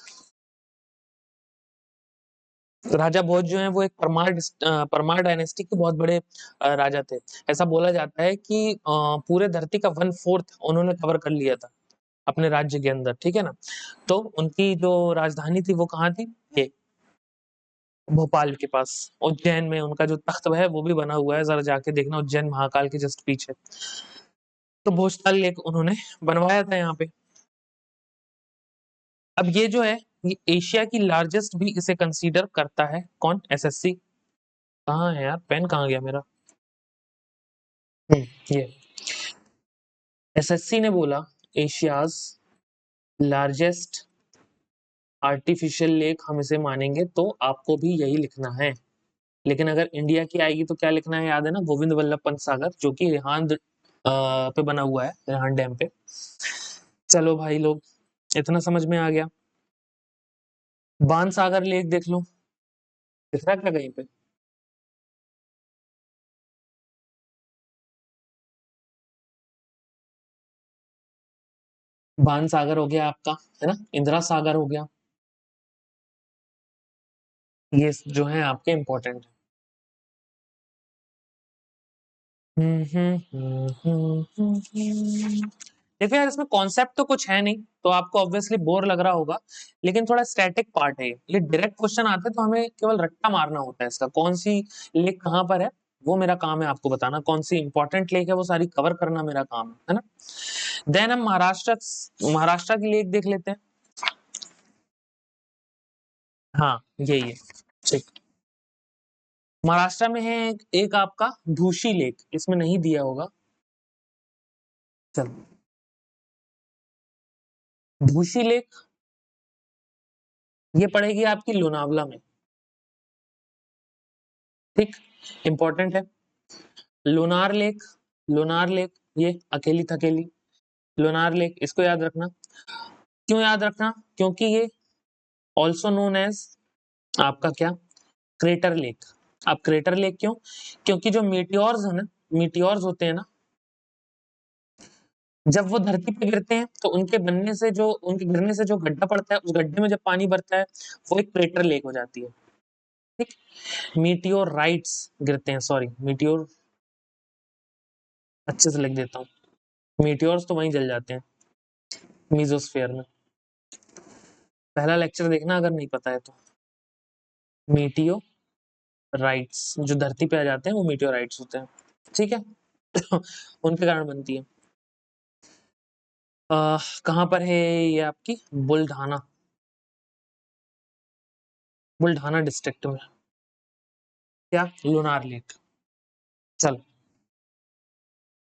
राजा भोज जो है वो एक परमार डायनेस्टी के बहुत बड़े राजा थे। ऐसा बोला जाता है कि पूरे धरती का 1/4 उन्होंने कवर कर लिया था अपने राज्य के अंदर, ठीक है ना? तो उनकी जो राजधानी थी वो कहाँ थी? ये भोपाल के पास। उज्जैन में उनका जो तख्त है वो भी बना हुआ है, जरा जाके देखना, उज्जैन महाकाल के जस्ट पीछे। तो भोजताल लेक उन्होंने बनवाया था यहाँ पे। अब ये जो है, ये एशिया की लार्जेस्ट भी इसे कंसीडर करता है। कौन? एसएससी। कहाँ है यार, पेन कहाँ गया मेरा? ये एसएससी ने बोला एशियाज लार्जेस्ट आर्टिफिशियल लेक हम इसे मानेंगे, तो आपको भी यही लिखना है। लेकिन अगर इंडिया की आएगी तो क्या लिखना है, याद है ना? गोविंद वल्लभ पंत सागर, जो कि रिहांद पे बना हुआ है, रिहांद डैम पे। चलो भाई लोग, इतना समझ में आ गया। बाण सागर लेक देख लो, दिख रहा है क्या कहीं पे? बाण सागर हो गया आपका, है ना? इंदिरा सागर हो गया। ये जो है आपके इम्पोर्टेंट। देखो यार, इसमें कॉन्सेप्ट तो कुछ है नहीं, तो आपको ऑब्वियसली बोर लग रहा होगा, लेकिन थोड़ा स्टैटिक पार्ट है ये डायरेक्ट क्वेश्चन आते हैं तो हमें केवल रट्टा मारना होता है इसका, कौन सी लेक कहाँ पर है वो मेरा काम है आपको बताना, कौन सी इंपॉर्टेंट लेक है वो सारी कवर करना मेरा काम है ना? देन हम महाराष्ट्र की लेक देख लेते हैं। हाँ, यही है। ठीक। महाराष्ट्र में है एक आपका धूशी लेक, इसमें नहीं दिया होगा। चलो, धूशी लेक ये पड़ेगी आपकी लोनावला में। ठीक, इंपॉर्टेंट है। लोनार लेक, लोनार लेक ये अकेली थकेली लोनार लेक, इसको याद रखना। क्यों याद रखना? क्योंकि ये ऑल्सो नोन एज आपका क्या? Crater lake. अब क्रेटर लेक क्यों? क्योंकि जो मीटियोर्स है ना, मीटियोर्स होते हैं ना, जब वो धरती पे गिरते हैं तो उनके गिरने से जो गड्ढा पड़ता है, उस गड्ढे में जब पानी भरता है, वो एक क्रेटर लेक हो जाती है। ठीक। मीटियोराइट्स गिरते हैं, सॉरी, मीटियोर अच्छे से लिख देता हूँ। मीटियोर्स तो वहीं जल जाते हैं, मीजोस्फेयर में। पहला लेक्चर देखना अगर नहीं पता है तो। मीटियोराइट्स जो धरती पे आ जाते हैं वो मीटियोराइट्स होते हैं, ठीक है? उनके कारण बनती है। कहाँ पर है ये आपकी? बुल्ढाना, बुल्ढाना डिस्ट्रिक्ट में। क्या? लोनार लेक। चलो,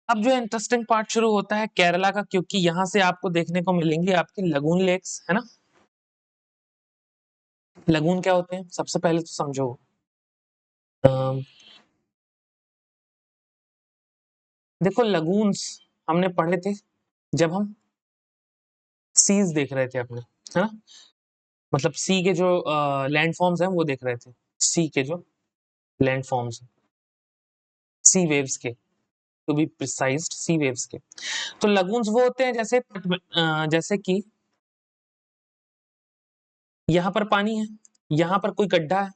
अब जो इंटरेस्टिंग पार्ट शुरू होता है केरला का, क्योंकि यहाँ से आपको देखने को मिलेंगी आपकी लगून लेक्स, है ना? लगून क्या होते हैं सबसे पहले तो समझो। अम, देखो, लगून्स हमने पढ़े थे जब हम सीज देख रहे थे अपने, है ना? मतलब सी के जो लैंड फॉर्म्स हैं वो देख रहे थे। सी के जो लैंड फॉर्म्स, सी वेव्स के, to be precised, C waves के। तो लगून्स वो होते हैं जैसे जैसे कि यहाँ पर पानी है, यहाँ पर कोई गड्ढा है,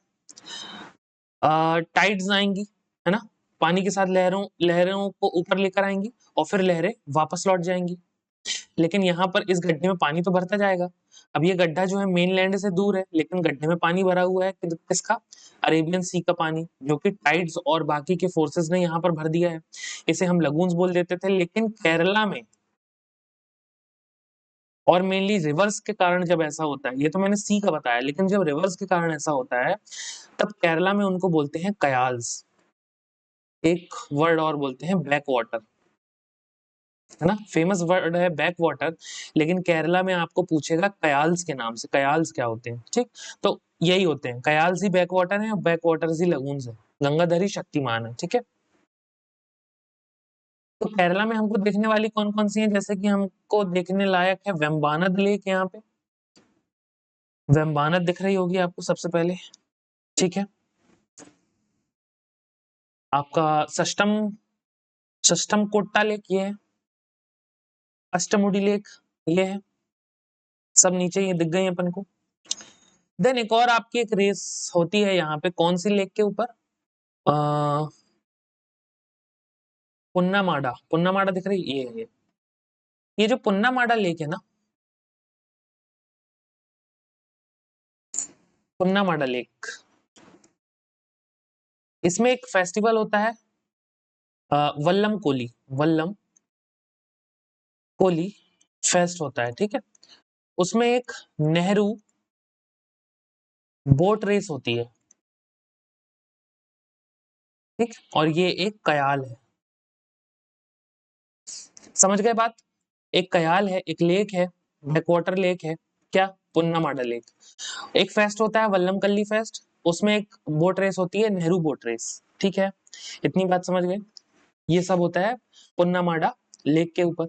टाइड्स आएंगी, है ना? पानी के साथ लहरों लहरों को ऊपर लेकर आएंगी और फिर लहरें वापस लौट जाएंगी। लेकिन यहाँ पर इस गड्ढे में पानी तो भरता जाएगा। अब ये गड्ढा जो है मेनलैंड से दूर है, लेकिन गड्ढे में पानी भरा हुआ है किसका? अरेबियन सी का पानी, जो कि टाइड्स और बाकी के फोर्सेस ने यहाँ पर भर दिया है। इसे हम लगून्स बोल देते थे, लेकिन केरला में और मेनली रिवर्स के कारण जब ऐसा होता है, ये तो मैंने सी का बताया, लेकिन जब रिवर्स के कारण ऐसा होता है तब केरला में उनको बोलते हैं कयाल्स। एक वर्ड और बोलते हैं बैक वाटर, है ना, फेमस वर्ड है बैक वाटर, लेकिन केरला में आपको पूछेगा कयाल्स के नाम से, कयाल्स क्या होते हैं, ठीक। तो यही होते हैं, कयाल्स ही बैक वाटर है और बैक वाटर ही लगून्स है, गंगाधरी शक्तिमान है, ठीक है। तो केरला में हमको देखने वाली कौन कौन सी है, जैसे कि हमको देखने लायक है वेम्बानद लेक, यहाँ पे वेम्बानद दिख रही होगी आपको सबसे पहले, ठीक है। आपका सष्टम सष्टम कोट्टा लेक ये है, अष्टमुडी लेक ये है, सब नीचे ये दिख गई अपन को। देन एक और आपकी एक रेस होती है यहाँ पे, कौन सी लेक के ऊपर? पुन्नामाडा, पुन्नामाडा दिख रही, ये जो पुन्नामाडा लेक है ना, पुन्नामाडा लेक, इसमें एक फेस्टिवल होता है वल्लम कोली, वल्लम कोली फेस्ट होता है, ठीक है। उसमें एक नेहरू बोट रेस होती है, ठीक, और ये एक कयाल है, समझ गए बात? एक कयाल है, एक लेक है, बैकवाटर लेक है, क्या? पुन्नामाडा लेक। एक फेस्ट होता है वल्लम कल्ली फेस्ट, उसमें एक बोट रेस होती है नेहरू बोट रेस, ठीक है। इतनी बात समझ गए? ये सब होता है पुन्नामाडा लेक के ऊपर।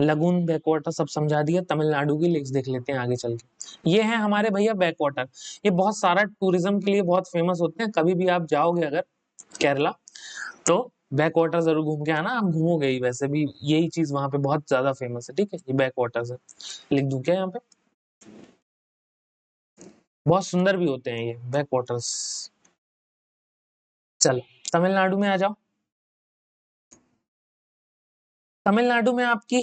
लगून बैकवाटर सब समझा दिया, तमिलनाडु की लेक्स देख लेते हैं आगे चल के। ये है हमारे भैया बैकवाटर, ये बहुत सारा टूरिज्म के लिए बहुत फेमस होते हैं। कभी भी आप जाओगे अगर केरला, तो बैक वाटर जरूर घूम के आना, आप घूमोगे ही, वैसे भी यही चीज वहां पे बहुत ज्यादा फेमस है, ठीक है। ये बैक वाटर है, लिख दूं क्या यहाँ पे? बहुत सुंदर भी होते हैं ये बैक वाटर्स। चलो तमिलनाडु में आ जाओ। तमिलनाडु में आपकी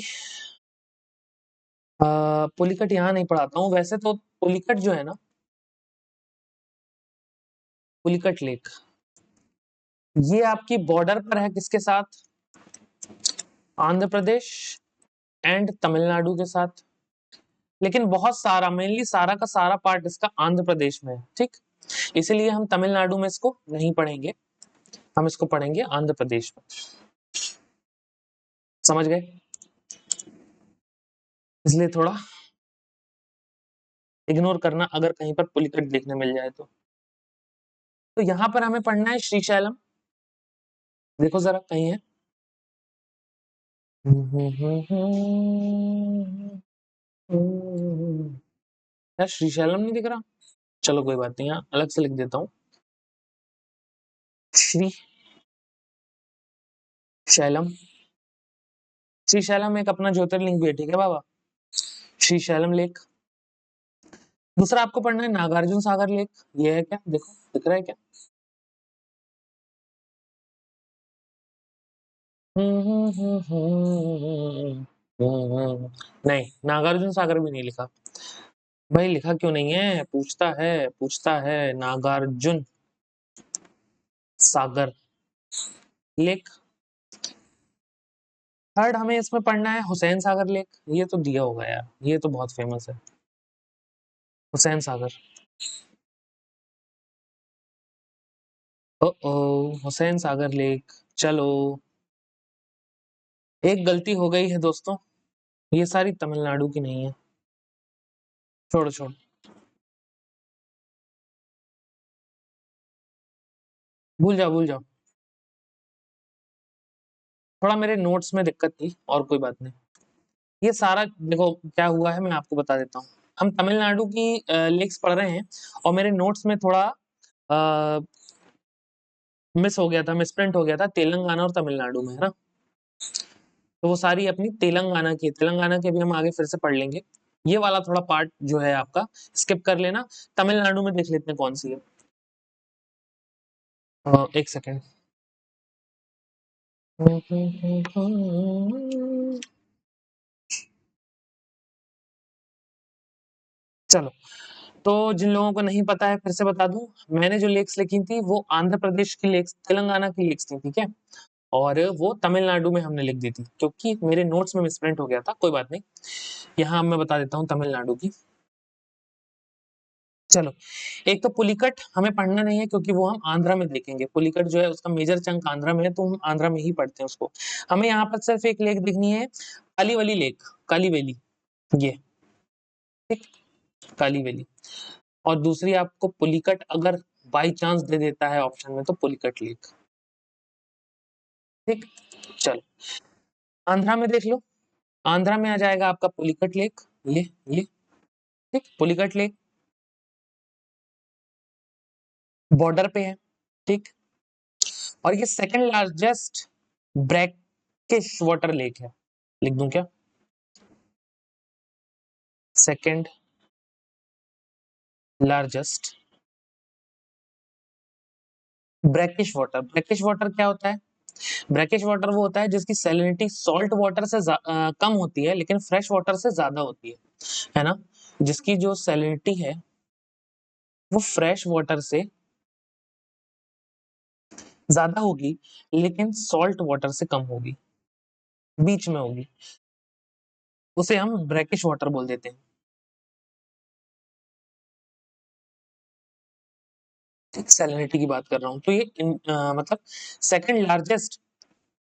पुलिकट यहाँ नहीं पढ़ाता हूँ, वैसे तो पुलिकट जो है ना, पुलिकट लेक, ये आपकी बॉर्डर पर है किसके साथ? आंध्र प्रदेश एंड तमिलनाडु के साथ। लेकिन बहुत सारा, मेनली सारा का सारा पार्ट इसका आंध्र प्रदेश में है, ठीक। इसीलिए हम तमिलनाडु में इसको नहीं पढ़ेंगे, हम इसको पढ़ेंगे आंध्र प्रदेश में, समझ गए? इसलिए थोड़ा इग्नोर करना अगर कहीं पर पुलिकट देखने मिल जाए तो यहाँ पर हमें पढ़ना है श्रीशैलम। देखो जरा कहीं है? यार श्रीशैलम नहीं दिख रहा, चलो कोई बात नहीं, यहाँ अलग से लिख देता हूँ, श्री शैलम। श्रीशैलम एक अपना ज्योतिर्लिंग भी है, ठीक है बाबा, श्रीशैलम लेक। दूसरा आपको पढ़ना है नागार्जुन सागर लेक, ये है क्या? देखो दिख रहा है क्या? नहीं, नागार्जुन सागर भी नहीं लिखा भाई, लिखा क्यों नहीं है? पूछता है नागार्जुन सागर लेक। थर्ड हमें इसमें पढ़ना है हुसैन सागर लेक, ये तो दिया होगा यार, ये तो बहुत फेमस है, हुसैन सागर। ओ ओ, हुसैन सागर लेक। चलो एक गलती हो गई है दोस्तों, ये सारी तमिलनाडु की नहीं है, छोड़ो छोड़ो। भूल जाओ भूल जाओ, थोड़ा मेरे नोट्स में दिक्कत थी और कोई बात नहीं। ये सारा देखो क्या हुआ है, मैं आपको बता देता हूँ। हम तमिलनाडु की लेक्स पढ़ रहे हैं और मेरे नोट्स में थोड़ा मिस हो गया था, मिसप्रिंट हो गया था तेलंगाना और तमिलनाडु में, है ना। तो वो सारी अपनी तेलंगाना की अभी हम आगे फिर से पढ़ लेंगे। ये वाला थोड़ा पार्ट जो है आपका स्किप कर लेना। तमिलनाडु में देख लेते हैं कौन सी है। एक सेकेंड। चलो, तो जिन लोगों को नहीं पता है फिर से बता दूं, मैंने जो लेक्स लिखी थी वो आंध्र प्रदेश की लेक्स, तेलंगाना की लेक्स थी, ठीक है, और वो तमिलनाडु में हमने लिख दी थी क्योंकि मेरे नोट्स में मिसप्रिंट हो गया था, कोई बात नहीं। यहाँ मैं बता देता हूँ तमिलनाडु की। चलो, एक तो पुलिकट हमें पढ़ना नहीं है क्योंकि वो हम आंध्रा में देखेंगे, पुलिकट जो है उसका मेजर चंक आंध्रा में है, तो हम आंध्रा में ही पढ़ते हैं उसको। हमें यहाँ पर सिर्फ एक लेक देखनी है, कालीवली लेक, कालीवेली, ये, ठीक, कालीवेली। और दूसरी आपको पुलिकट अगर बाई चांस दे देता है ऑप्शन में तो पुलिकट लेक, ठीक। चलो, आंध्रा में देख लो, आंध्रा में आ जाएगा आपका पुलिकट लेक, ये, ठीक, पुलिकट लेक बॉर्डर पे है, ठीक। और ये second largest brackish water lake है, लिख दूं क्या, सेकंड लार्जेस्ट ब्रैकिश वाटर क्या होता है, ब्रैकिश वाटर वो होता है जिसकी सैलिनिटी सॉल्ट वाटर से कम होती है लेकिन फ्रेश वाटर से ज्यादा होती है ना, जिसकी जो सैलिनिटी है वो फ्रेश वाटर से ज्यादा होगी लेकिन सॉल्ट वाटर से कम होगी, बीच में होगी, उसे हम ब्रैकिश वाटर बोल देते हैं, ठीक, सैलिनिटी की बात कर रहा हूँ। तो ये मतलब second largest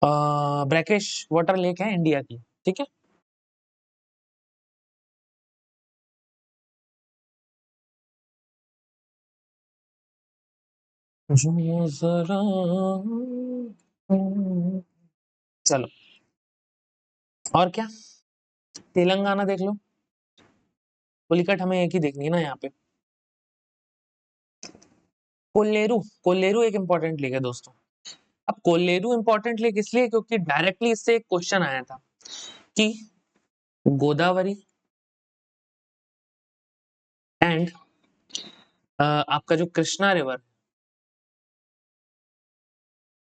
brackish water lake है इंडिया की, ठीक है। जो जरा चलो, और क्या, तेलंगाना देख लो, पुलिकट हमें एक ही देखनी है ना यहाँ पे। कोल्लेरू, कोल्लेरू एक इंपॉर्टेंट लेक है दोस्तों। अब कोल्लेरू इंपॉर्टेंट लेक इसलिए क्योंकि डायरेक्टली इससे एक क्वेश्चन आया था कि गोदावरी एंड आपका जो कृष्णा रिवर,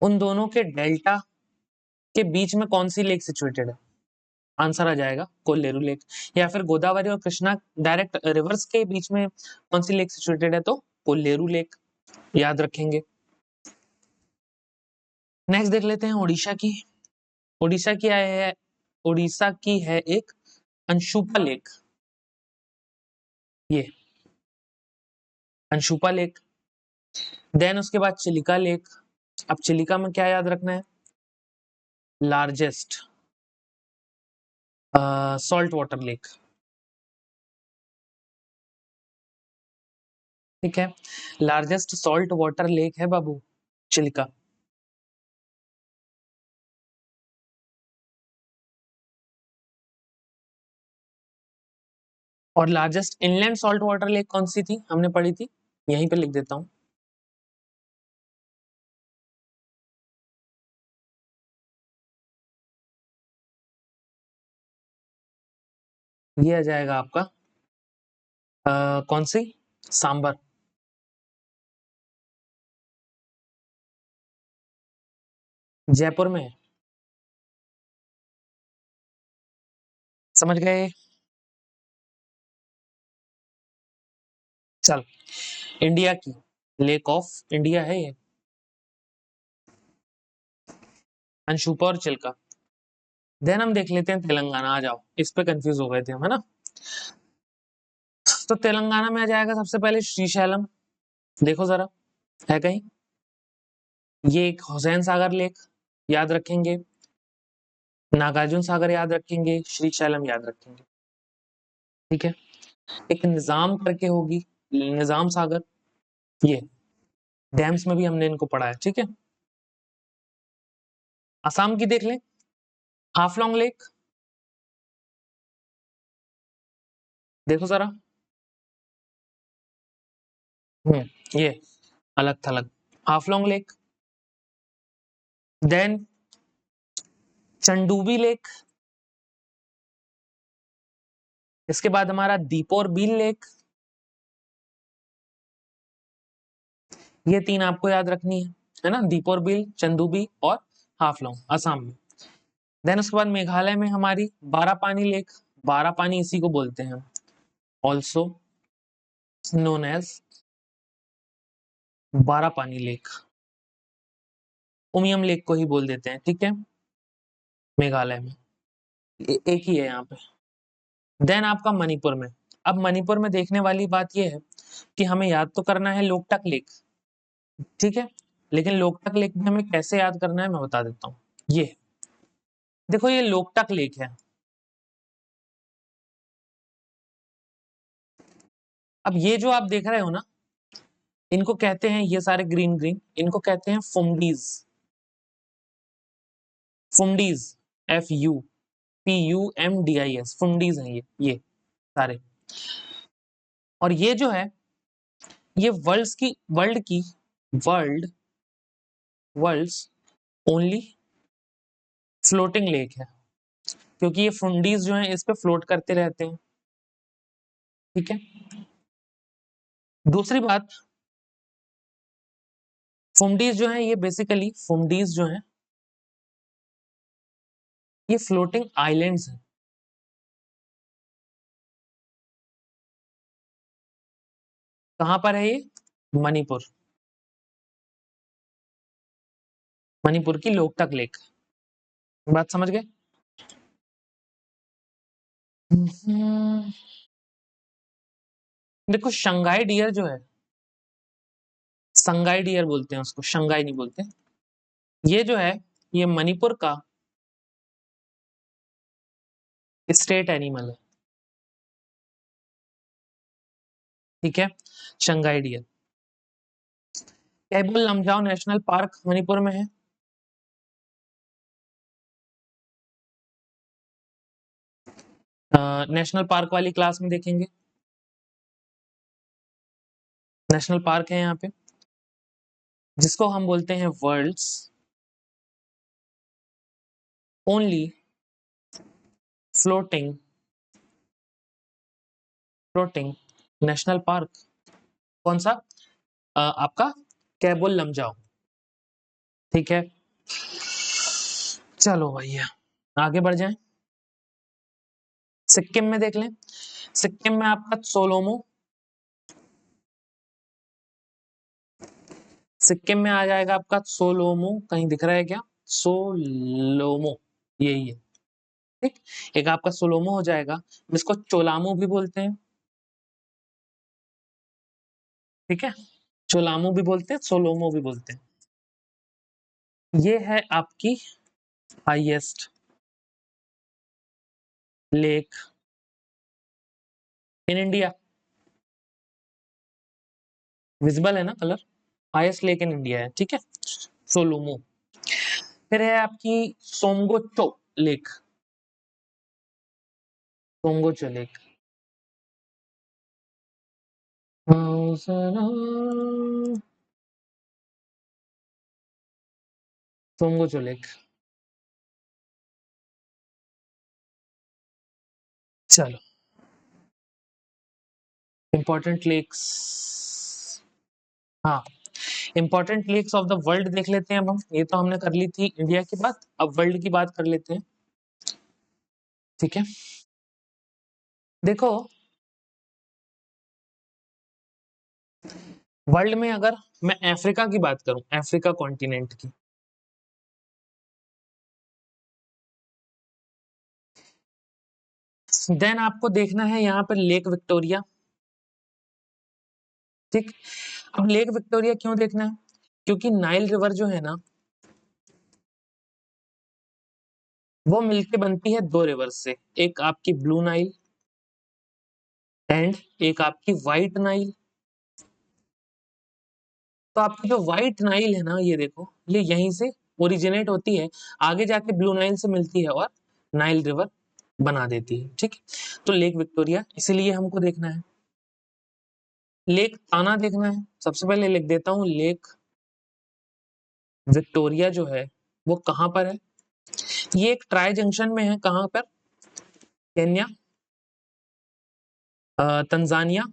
उन दोनों के डेल्टा के बीच में कौन सी लेक सिचुएटेड है, आंसर आ जाएगा कोल्लेरू लेक। या फिर गोदावरी और कृष्णा डायरेक्ट रिवर्स के बीच में कौन सी लेक सिचुएटेड है, तो कोल्लेरू लेक, याद रखेंगे। नेक्स्ट देख लेते हैं उड़ीसा की, उड़ीसा की है, उड़ीसा की है एक अंशुपा लेक, ये अंशुपा लेक। देन उसके बाद चिलिका लेक, अब चिलिका में क्या याद रखना है, लार्जेस्ट सॉल्ट वाटर लेक, ठीक है, लार्जेस्ट सॉल्ट वाटर लेक है बाबू चिलिका। और largest inland salt water lake कौन सी थी, हमने पढ़ी थी, यहीं पे लिख देता हूं, ये आ जाएगा आपका कौन सी, सांबर, जयपुर में है, समझ गए। चल, इंडिया की लेक ऑफ इंडिया है ये, अंशुपा और चिल्का। देन हम देख लेते हैं तेलंगाना, आ जाओ, इस पे कंफ्यूज हो गए थे हम, है ना। तो तेलंगाना में आ जाएगा सबसे पहले श्रीशैलम, देखो जरा, है कहीं, ये एक हुसैन सागर लेक याद रखेंगे, नागार्जुन सागर याद रखेंगे, श्रीशैलम याद रखेंगे, ठीक है। एक निजाम करके होगी, निजाम सागर, ये डैम्स में भी हमने इनको पढ़ा है, ठीक है। असम की देख लें, हाफलोंग लेक, देखो जरा, ये अलग थलग, हाफलोंग लेक। देन चंडूबी लेक, इसके बाद हमारा दीपोर बील लेक, ये तीन आपको याद रखनी है ना, दीपोर बिल, चंदूबी और हाफलोंग, असम में। देन उसके बाद मेघालय में हमारी बारापानी लेक, बारापानी इसी को बोलते हैं also, known as Barapani lake, Umiam lake को ही बोल देते हैं, ठीक है, मेघालय में। एक ही है यहाँ पे। देन आपका मणिपुर में, अब मणिपुर में देखने वाली बात यह है कि हमें याद तो करना है लोकटक लेक, ठीक है, लेकिन लोकटक लेक में हमें कैसे याद करना है मैं बता देता हूँ। ये देखो, ये लोकटक लेक है। अब ये जो आप देख रहे हो ना, इनको कहते हैं, ये सारे ग्रीन ग्रीन, इनको कहते हैं फुमडीज। फुमडीज, FUPUMDIS, फुमडीज हैं ये सारे। और ये जो है, ये वर्ल्ड्स ओनली फ्लोटिंग लेक है, क्योंकि ये फुंडीज जो है इस पे फ्लोट करते रहते हैं, ठीक है। दूसरी बात, फुंडीज जो है, ये बेसिकली फुंडीज जो है ये फ्लोटिंग आइलैंड्स हैं। कहां पर है ये? मणिपुर, मणिपुर की लोकटक लेक। बात समझ गए? देखो, शंघाई डियर जो है, संगाई डियर बोलते हैं उसको, शंघाई नहीं बोलते। ये जो है, ये मणिपुर का स्टेट एनिमल है, ठीक है, Sangai deer. Keibul Lamjao national park Manipur में है। नेशनल पार्क वाली क्लास में देखेंगे, नेशनल पार्क है यहाँ पे, जिसको हम बोलते हैं world's only floating floating national park. कौन सा? आपका कैबुल लमजाओ, ठीक है। चलो भैया आगे बढ़ जाएं। सिक्किम में देख लें, सिक्किम में आपका त्सोलोमो, सिक्किम में आ जाएगा आपका त्सोलोमो, कहीं दिख रहा है क्या? सोलोमो, यही है, ठीक। एक आपका सोलोमो हो जाएगा, जिसको चोलामो भी बोलते हैं, ठीक है, चोलामो भी बोलते हैं, सोलोमो भी बोलते हैं। ये है आपकी highest lake in India, visible है ना colour? Highest lake in India है, ठीक है, सोलोमो। फिर है आपकी सोंगोचो लेक, सोंगोचो लेक, सोंगोचो लेक। चलो, इंपॉर्टेंट लेक्स, हाँ, important lakes of the world देख लेते हैं अब हम। ये तो हमने कर ली थी इंडिया की बात, अब वर्ल्ड की बात कर लेते हैं, ठीक है। देखो, वर्ल्ड में अगर मैं अफ्रीका की बात करूं, अफ्रीका कॉन्टिनेंट की, देन आपको देखना है यहाँ पर लेक विक्टोरिया, ठीक। अब लेक विक्टोरिया क्यों देखना है? क्योंकि नाइल रिवर जो है ना, वो मिलके बनती है दो रिवर से, एक आपकी ब्लू नाइल एंड एक आपकी व्हाइट नाइल। तो आपकी जो व्हाइट नाइल है ना, ये देखो, ये यहीं से ओरिजिनेट होती है, आगे जाके ब्लू नाइल से मिलती है और नाइल रिवर बना देती है, ठीक। तो लेक विक्टोरिया इसीलिए हमको देखना है। लेक ताना देखना है, सबसे पहले लिख देता हूँ, लेक विक्टोरिया जो है वो कहाँ पर है? ये एक ट्राई जंक्शन में है, कहाँ पर? केन्या, तंजानिया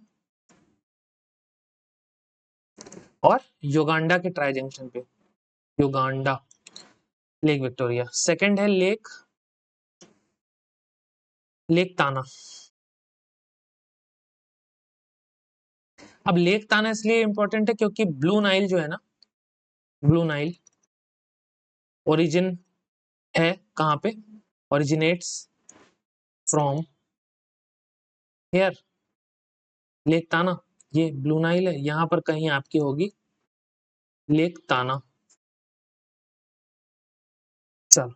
और युगांडा के ट्राई जंक्शन पे, युगांडा, लेक विक्टोरिया। सेकंड है लेक ताना, अब लेक ताना इसलिए इंपॉर्टेंट है क्योंकि ब्लू नाइल जो है ना, ब्लू नाइल ओरिजिन है कहाँ पे, ओरिजिनेट्स फ्रॉम हेयर, लेक ताना, ये ब्लू नाइल है, यहाँ पर कहीं आपकी होगी लेक ताना। चलो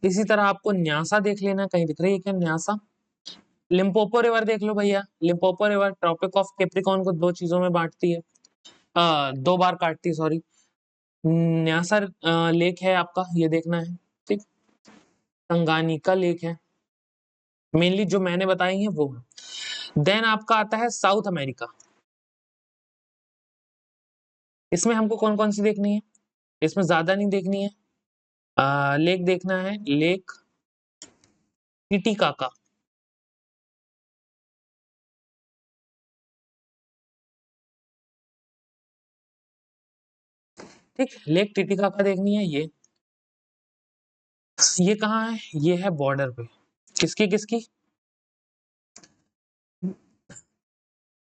इसी तरह आपको न्यासा देख लेना, कहीं दिख रही है क्या न्यासा? लिम्पोपो रिवर देख लो भैया, Limpopo river tropic of Capricorn को दो चीजों में बांटती है, दो बार काटती है सॉरी। न्यासा लेक है आपका, ये देखना है, ठीक। तंगानिका लेक है, मेनली जो मैंने बताई है वो है। देन आपका आता है साउथ अमेरिका, इसमें हमको कौन कौन सी देखनी है, इसमें ज्यादा नहीं देखनी है, लेक देखना है, लेक टिटिकाका, ठीक, लेक टिटिकाका देखनी है। ये कहाँ है, ये है बॉर्डर पे, किसकी किसकी,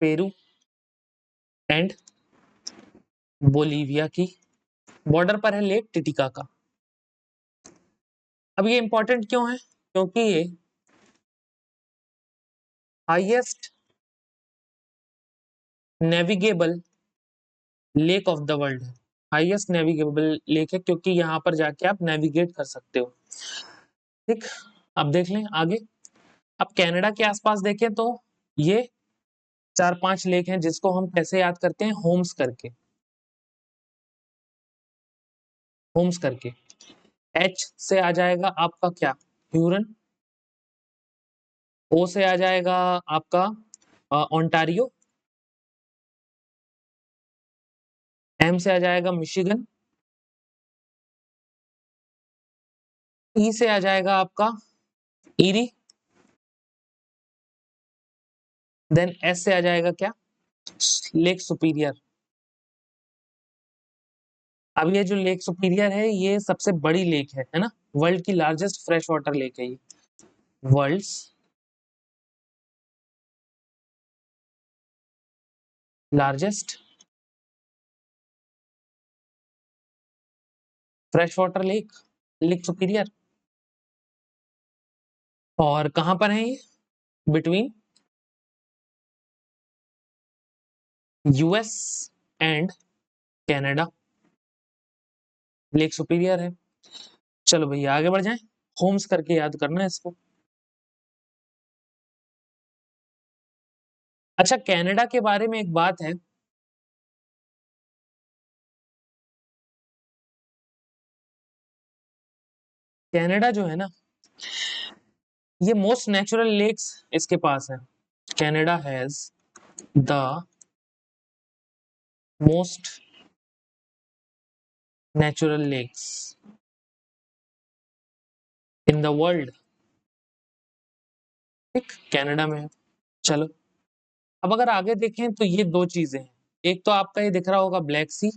पेरू एंड बोलीविया की बॉर्डर पर है लेक टिटिकाका। अब ये इंपॉर्टेंट क्यों है, क्योंकि ये highest navigable lake of the world है, हाईएस्ट नेविगेबल लेक है, क्योंकि यहाँ पर जाके आप नेविगेट कर सकते हो, ठीक। अब देख लें आगे, अब कनाडा के आसपास देखें तो ये चार पांच लेक हैं जिसको हम कैसे याद करते हैं, होम्स करके, होम्स करके। एच से आ जाएगा आपका क्या, ह्यूरन, ओ से आ जाएगा आपका ओंटारियो, एम से आ जाएगा मिशिगन, ई से आ जाएगा आपका ईरी, देन एस से आ जाएगा क्या, लेक सुपीरियर। अब ये जो लेक सुपीरियर है ये सबसे बड़ी लेक है ना, वर्ल्ड की लार्जेस्ट फ्रेश वाटर लेक है ये, world's largest fresh water lake, lake Superior. और कहां पर है ये, between US and Canada, lake Superior है। चलो भैया आगे बढ़ जाएं, होम्स करके याद करना है इसको। अच्छा कनाडा के बारे में एक बात है, कनाडा जो है ना, ये मोस्ट नेचुरल लेक्स इसके पास है, Canada has the most natural lakes in the world, ठीक, कनाडा में है। चलो अब अगर आगे देखें तो ये दो चीजें हैं, एक तो आपका ये दिख रहा होगा ब्लैक सी,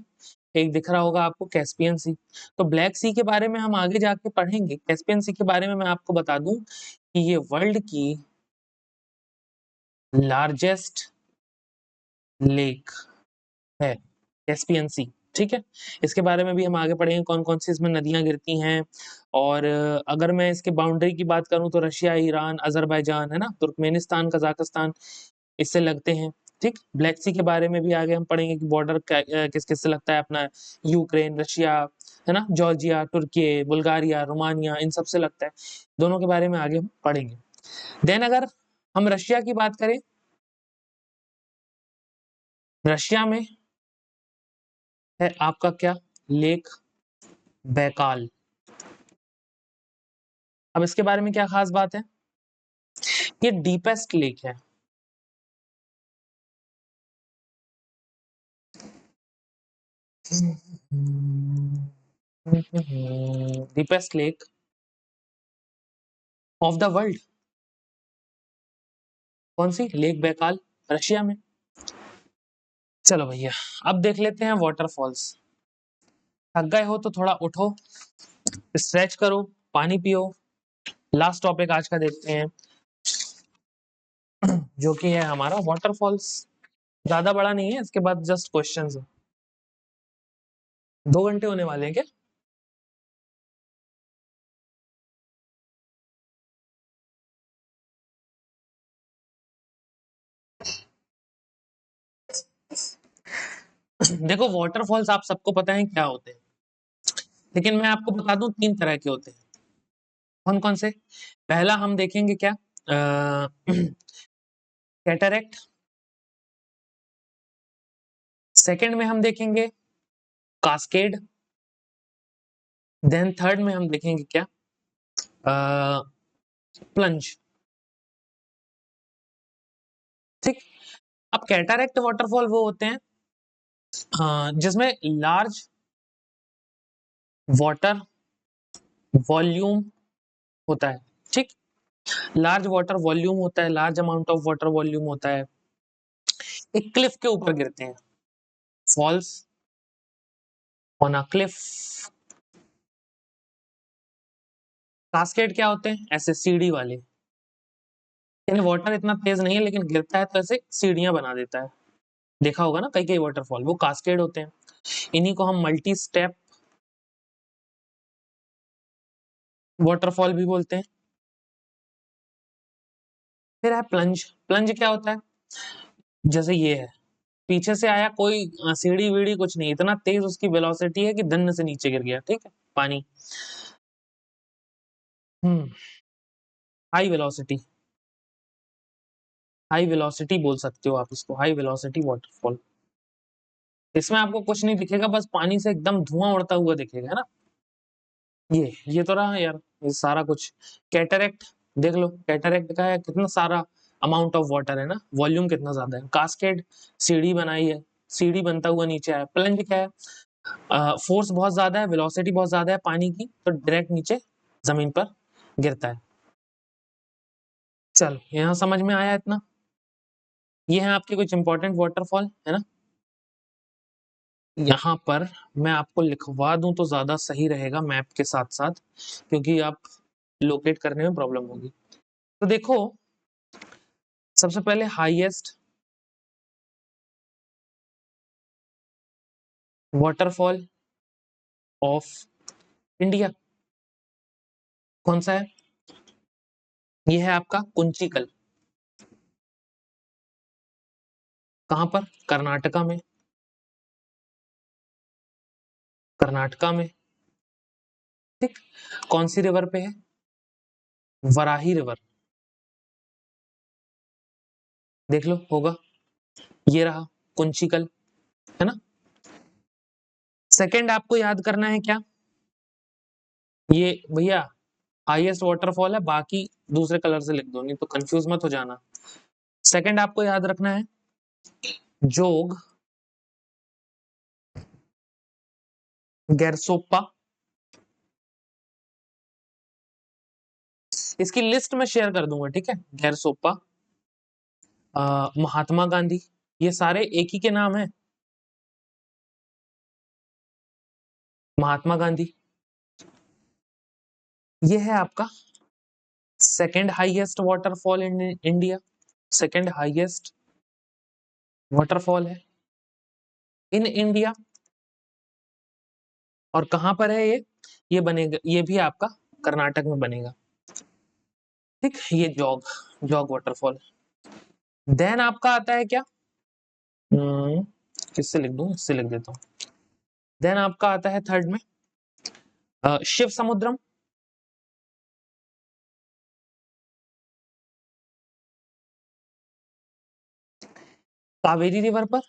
एक दिख रहा होगा आपको कैस्पियन सी। तो ब्लैक सी के बारे में हम आगे जाके पढ़ेंगे, कैस्पियन सी के बारे में मैं आपको बता दूं कि ये वर्ल्ड की लार्जेस्ट लेक है, कैस्पियन सी, ठीक है। इसके बारे में भी हम आगे पढ़ेंगे कौन कौन सी इसमें नदियां गिरती हैं। और अगर मैं इसके बाउंड्री की बात करूं तो रशिया, ईरान, अजरबैजान है ना, तुर्कमेनिस्तान, कजाकिस्तान इससे लगते हैं, ठीक। ब्लैक सी के बारे में भी आगे हम पढ़ेंगे कि बॉर्डर किस किस से लगता है अपना, यूक्रेन, रशिया है ना, जॉर्जिया, तुर्की, बुल्गारिया, रोमानिया, इन सब से लगता है, दोनों के बारे में आगे हम पढ़ेंगे। देन अगर हम रशिया की बात करें, रशिया में है आपका क्या, लेक बैकाल। अब इसके बारे में क्या खास बात है, ये डीपेस्ट लेक है, deepest lake of the world, कौन सी, लेक बैकाल, रशिया में। चलो भैया अब देख लेते हैं वाटरफॉल्स। थक गए हो तो थोड़ा उठो, स्ट्रेच करो, पानी पियो, लास्ट टॉपिक आज का देखते हैं जो कि है हमारा वाटरफॉल्स। ज्यादा बड़ा नहीं है, इसके बाद जस्ट क्वेश्चन है। 2 घंटे होने वाले हैं क्या? देखो वाटरफॉल्स आप सबको पता है क्या होते हैं, लेकिन मैं आपको बता दूं 3 तरह के होते हैं। कौन कौन से? पहला हम देखेंगे क्या, कैटरेक्ट। सेकंड में हम देखेंगे कास्केड। देन थर्ड में हम देखेंगे क्या, प्लंज। ठीक। अब कैटरेक्ट वाटरफॉल वो होते हैं जिसमें लार्ज वाटर वॉल्यूम होता है। ठीक। लार्ज वाटर वॉल्यूम होता है, large amount of water volume होता है, एक क्लिफ के ऊपर गिरते हैं, falls on a cliff. Cascade क्या होते हैं? ऐसे सीढ़ी वाले, यानी वाटर इतना तेज नहीं है लेकिन गिरता है तो ऐसे सीढ़ियां बना देता है। देखा होगा ना कई कई वाटरफॉल, वो कास्केड होते हैं। इन्हीं को हम मल्टी स्टेप वाटरफॉल भी बोलते हैं। फिर है प्लंज। प्लंज क्या होता है? जैसे ये है, पीछे से आया कोई सीढ़ी वीढ़ी कुछ नहीं, इतना तेज उसकी वेलोसिटी है कि धन्न से नीचे गिर गया। ठीक है, पानी। हाई वेलोसिटी, हाई वेलोसिटी बोल सकते हो आप इसको, हाई वेलोसिटी वाटरफॉल। इसमें आपको कुछ नहीं दिखेगा, बस पानी से एकदम धुआं उड़ता हुआ दिखेगा, है ना। ये तो रहा यार, ये सारा कुछ। कैटरेक्ट देख लो, कैटरेक्ट का है कितना सारा अमाउंट ऑफ वाटर है ना, वॉल्यूम कितना ज्यादा है। कास्केड सीढ़ी बनाई है, सीढ़ी बनता हुआ नीचे आया। प्लंज क्या है, फोर्स बहुत ज्यादा है, वेलोसिटी बहुत ज्यादा है पानी की, तो डायरेक्ट नीचे जमीन पर गिरता है। चलो यहाँ समझ में आया इतना। ये है आपके कुछ इंपॉर्टेंट वाटरफॉल, है ना। यहाँ पर मैं आपको लिखवा दूं तो ज्यादा सही रहेगा मैप के साथ साथ, क्योंकि आप लोकेट करने में प्रॉब्लम होगी। तो देखो, सबसे पहले हाईएस्ट वाटरफॉल ऑफ इंडिया कौन सा है? ये है आपका कुंचिकल। कहां पर? कर्नाटका में। कर्नाटका में। ठीक। कौन सी रिवर पे है? वराही रिवर। देख लो होगा, ये रहा कुंचिकल, है ना। सेकंड आपको याद करना है क्या, ये भैया हाईएस्ट वाटरफॉल है, बाकी दूसरे कलर से लिख दो नहीं तो कंफ्यूज मत हो जाना। सेकंड आपको याद रखना है जोग गैरसोप्पा। इसकी लिस्ट में शेयर कर दूंगा, ठीक है। गैरसोप्पा, महात्मा गांधी, ये सारे एक ही के नाम है, महात्मा गांधी। ये है आपका second highest waterfall in India, second highest waterfall है इन इंडिया। और कहां पर है ये बनेगा, ये भी आपका कर्नाटक में बनेगा। ठीक, ये जॉग, जॉग वाटरफॉल। देन आपका आता है क्या, हम्म, किससे लिख दूं, इससे लिख देता हूं। देन आपका आता है थर्ड में शिव समुद्रम। कावेरी रिवर पर।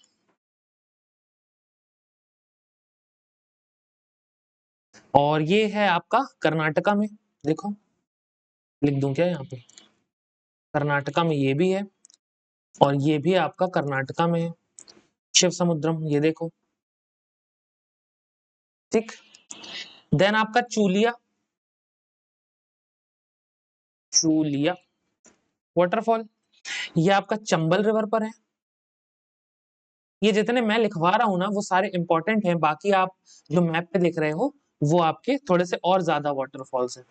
और ये है आपका कर्नाटका में, देखो लिख दूं क्या यहाँ पे, कर्नाटका में ये भी है, और ये भी आपका कर्नाटका में है, शिव समुद्रम, ये देखो। ठीक। देन आपका चूलिया, चूलिया वाटरफॉल, ये आपका चंबल रिवर पर है। ये जितने मैं लिखवा रहा हूं ना वो सारे इंपॉर्टेंट हैं, बाकी आप जो मैप पे देख रहे हो वो आपके थोड़े से और ज्यादा वाटरफॉल्स हैं।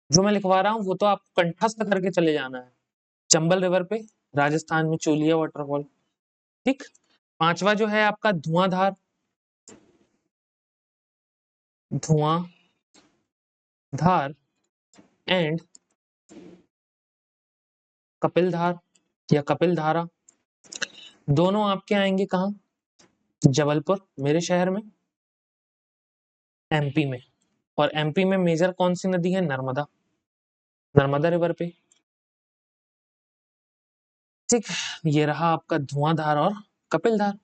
जो मैं लिखवा रहा हूँ वो तो आप कंठस्थ करके चले जाना है। चंबल रिवर पे राजस्थान में चूलिया वाटरफॉल, ठीक। पांचवा जो है आपका धुआंधार, धुआंधार एंड कपिलधार या कपिलधारा, दोनों आपके आएंगे कहाँ? जबलपुर, मेरे शहर में, एमपी में। और एमपी में मेजर कौन सी नदी है? नर्मदा, नर्मदा रिवर पे। ठीक, ये रहा आपका धुआंधार और कपिलधार।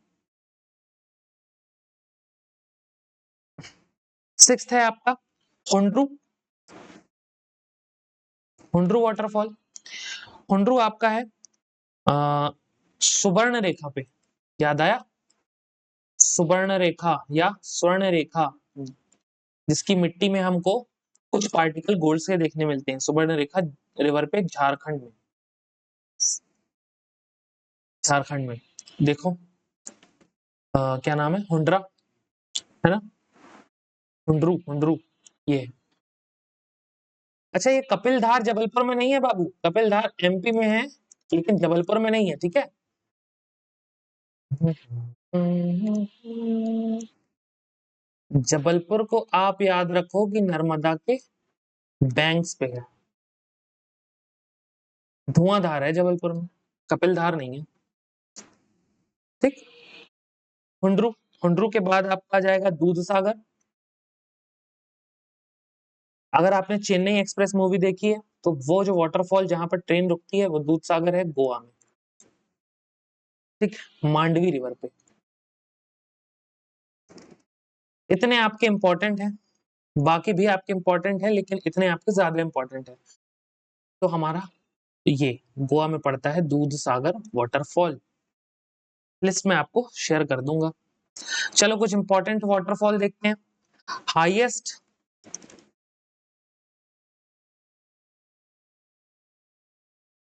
सिक्स्थ है आपका हुंड्रू, हुंड्रू वाटरफॉल। हुंड्रू आपका है सुवर्ण रेखा पे, याद आया? सुवर्ण रेखा या स्वर्ण रेखा, जिसकी मिट्टी में हमको कुछ पार्टिकल गोल्ड से देखने मिलते हैं। सुवर्ण रेखा रिवर पे, झारखंड में, झारखंड में। देखो क्या नाम है? हुंड्रा, है ना? हुंड्रू, हुंड्रू ये है। अच्छा, ये कपिलधार जबलपुर में नहीं है बाबू, कपिलधार एमपी में है लेकिन जबलपुर में नहीं है, ठीक है? जबलपुर को आप याद रखो कि नर्मदा के बैंक्स पे है। धुआंधार है जबलपुर में, कपिलधार नहीं है। ठीक। हुंड्रू, हुंड्रू के बाद आपका आ जाएगा दूध सागर। अगर आपने चेन्नई एक्सप्रेस मूवी देखी है तो वो जो वाटरफॉल जहां पर ट्रेन रुकती है वो दूध सागर है, गोवा में। ठीक, मांडवी रिवर पे। इतने आपके इंपॉर्टेंट हैं, बाकी भी आपके इंपॉर्टेंट है लेकिन इतने आपके ज्यादा इंपॉर्टेंट है। तो हमारा ये गोवा में पड़ता है दूध सागर वाटरफॉल। लिस्ट में आपको शेयर कर दूंगा। चलो कुछ इंपॉर्टेंट वाटरफॉल देखते हैं। Highest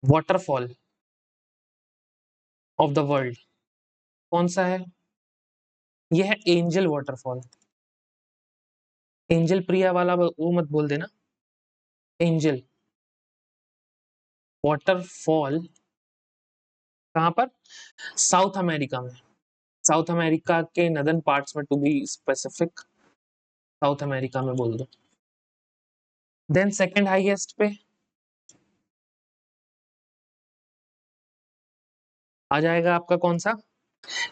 waterfall of the world कौन सा है? यह है एंजल वाटरफॉल। एंजल प्रिया वाला वो मत बोल देना। एंजल वाटरफॉल कहां पर? साउथ अमेरिका में, साउथ अमेरिका के नदर्न पार्ट्स में, to be specific, South America में बोल दो। देन सेकंड हाईएस्ट पे आ जाएगा आपका कौन सा?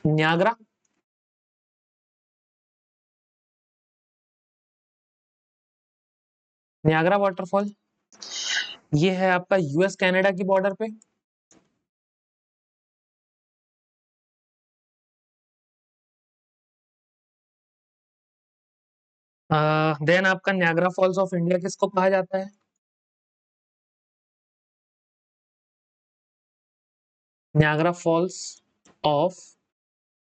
न्यागरा। न्यागरा वाटरफॉल ये है आपका यूएस कनाडा की बॉर्डर पे। देन आपका न्यागरा फॉल्स ऑफ इंडिया किसको कहा जाता है? न्यागरा फॉल्स ऑफ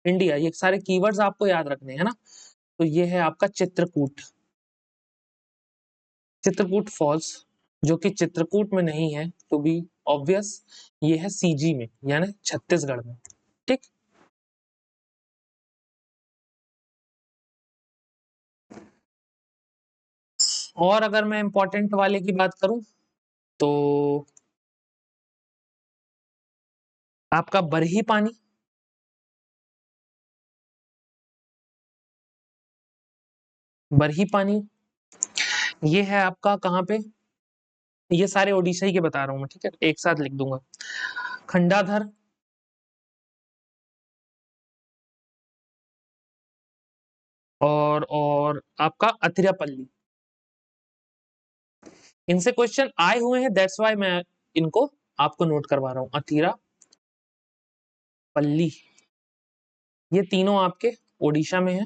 इंडिया, ये सारे कीवर्ड्स आपको याद रखने हैं ना। तो ये है आपका चित्रकूट, चित्रकूट फॉल्स, जो कि चित्रकूट में नहीं है, टू बी ऑब्वियस, ये है सीजी में, यानी छत्तीसगढ़ में। ठीक। और अगर मैं इंपॉर्टेंट वाले की बात करूं तो आपका बरही पानी, बरही पानी ये है आपका कहाँ पे? ये सारे ओडिशा ही के बता रहा हूं मैं, ठीक है, एक साथ लिख दूंगा। खंडाधर और आपका अथिरापल्ली, इनसे क्वेश्चन आए हुए हैं, दैट्स वाई मैं इनको आपको नोट करवा रहा हूं। अथिरा पल्ली, ये तीनों आपके ओडिशा में है।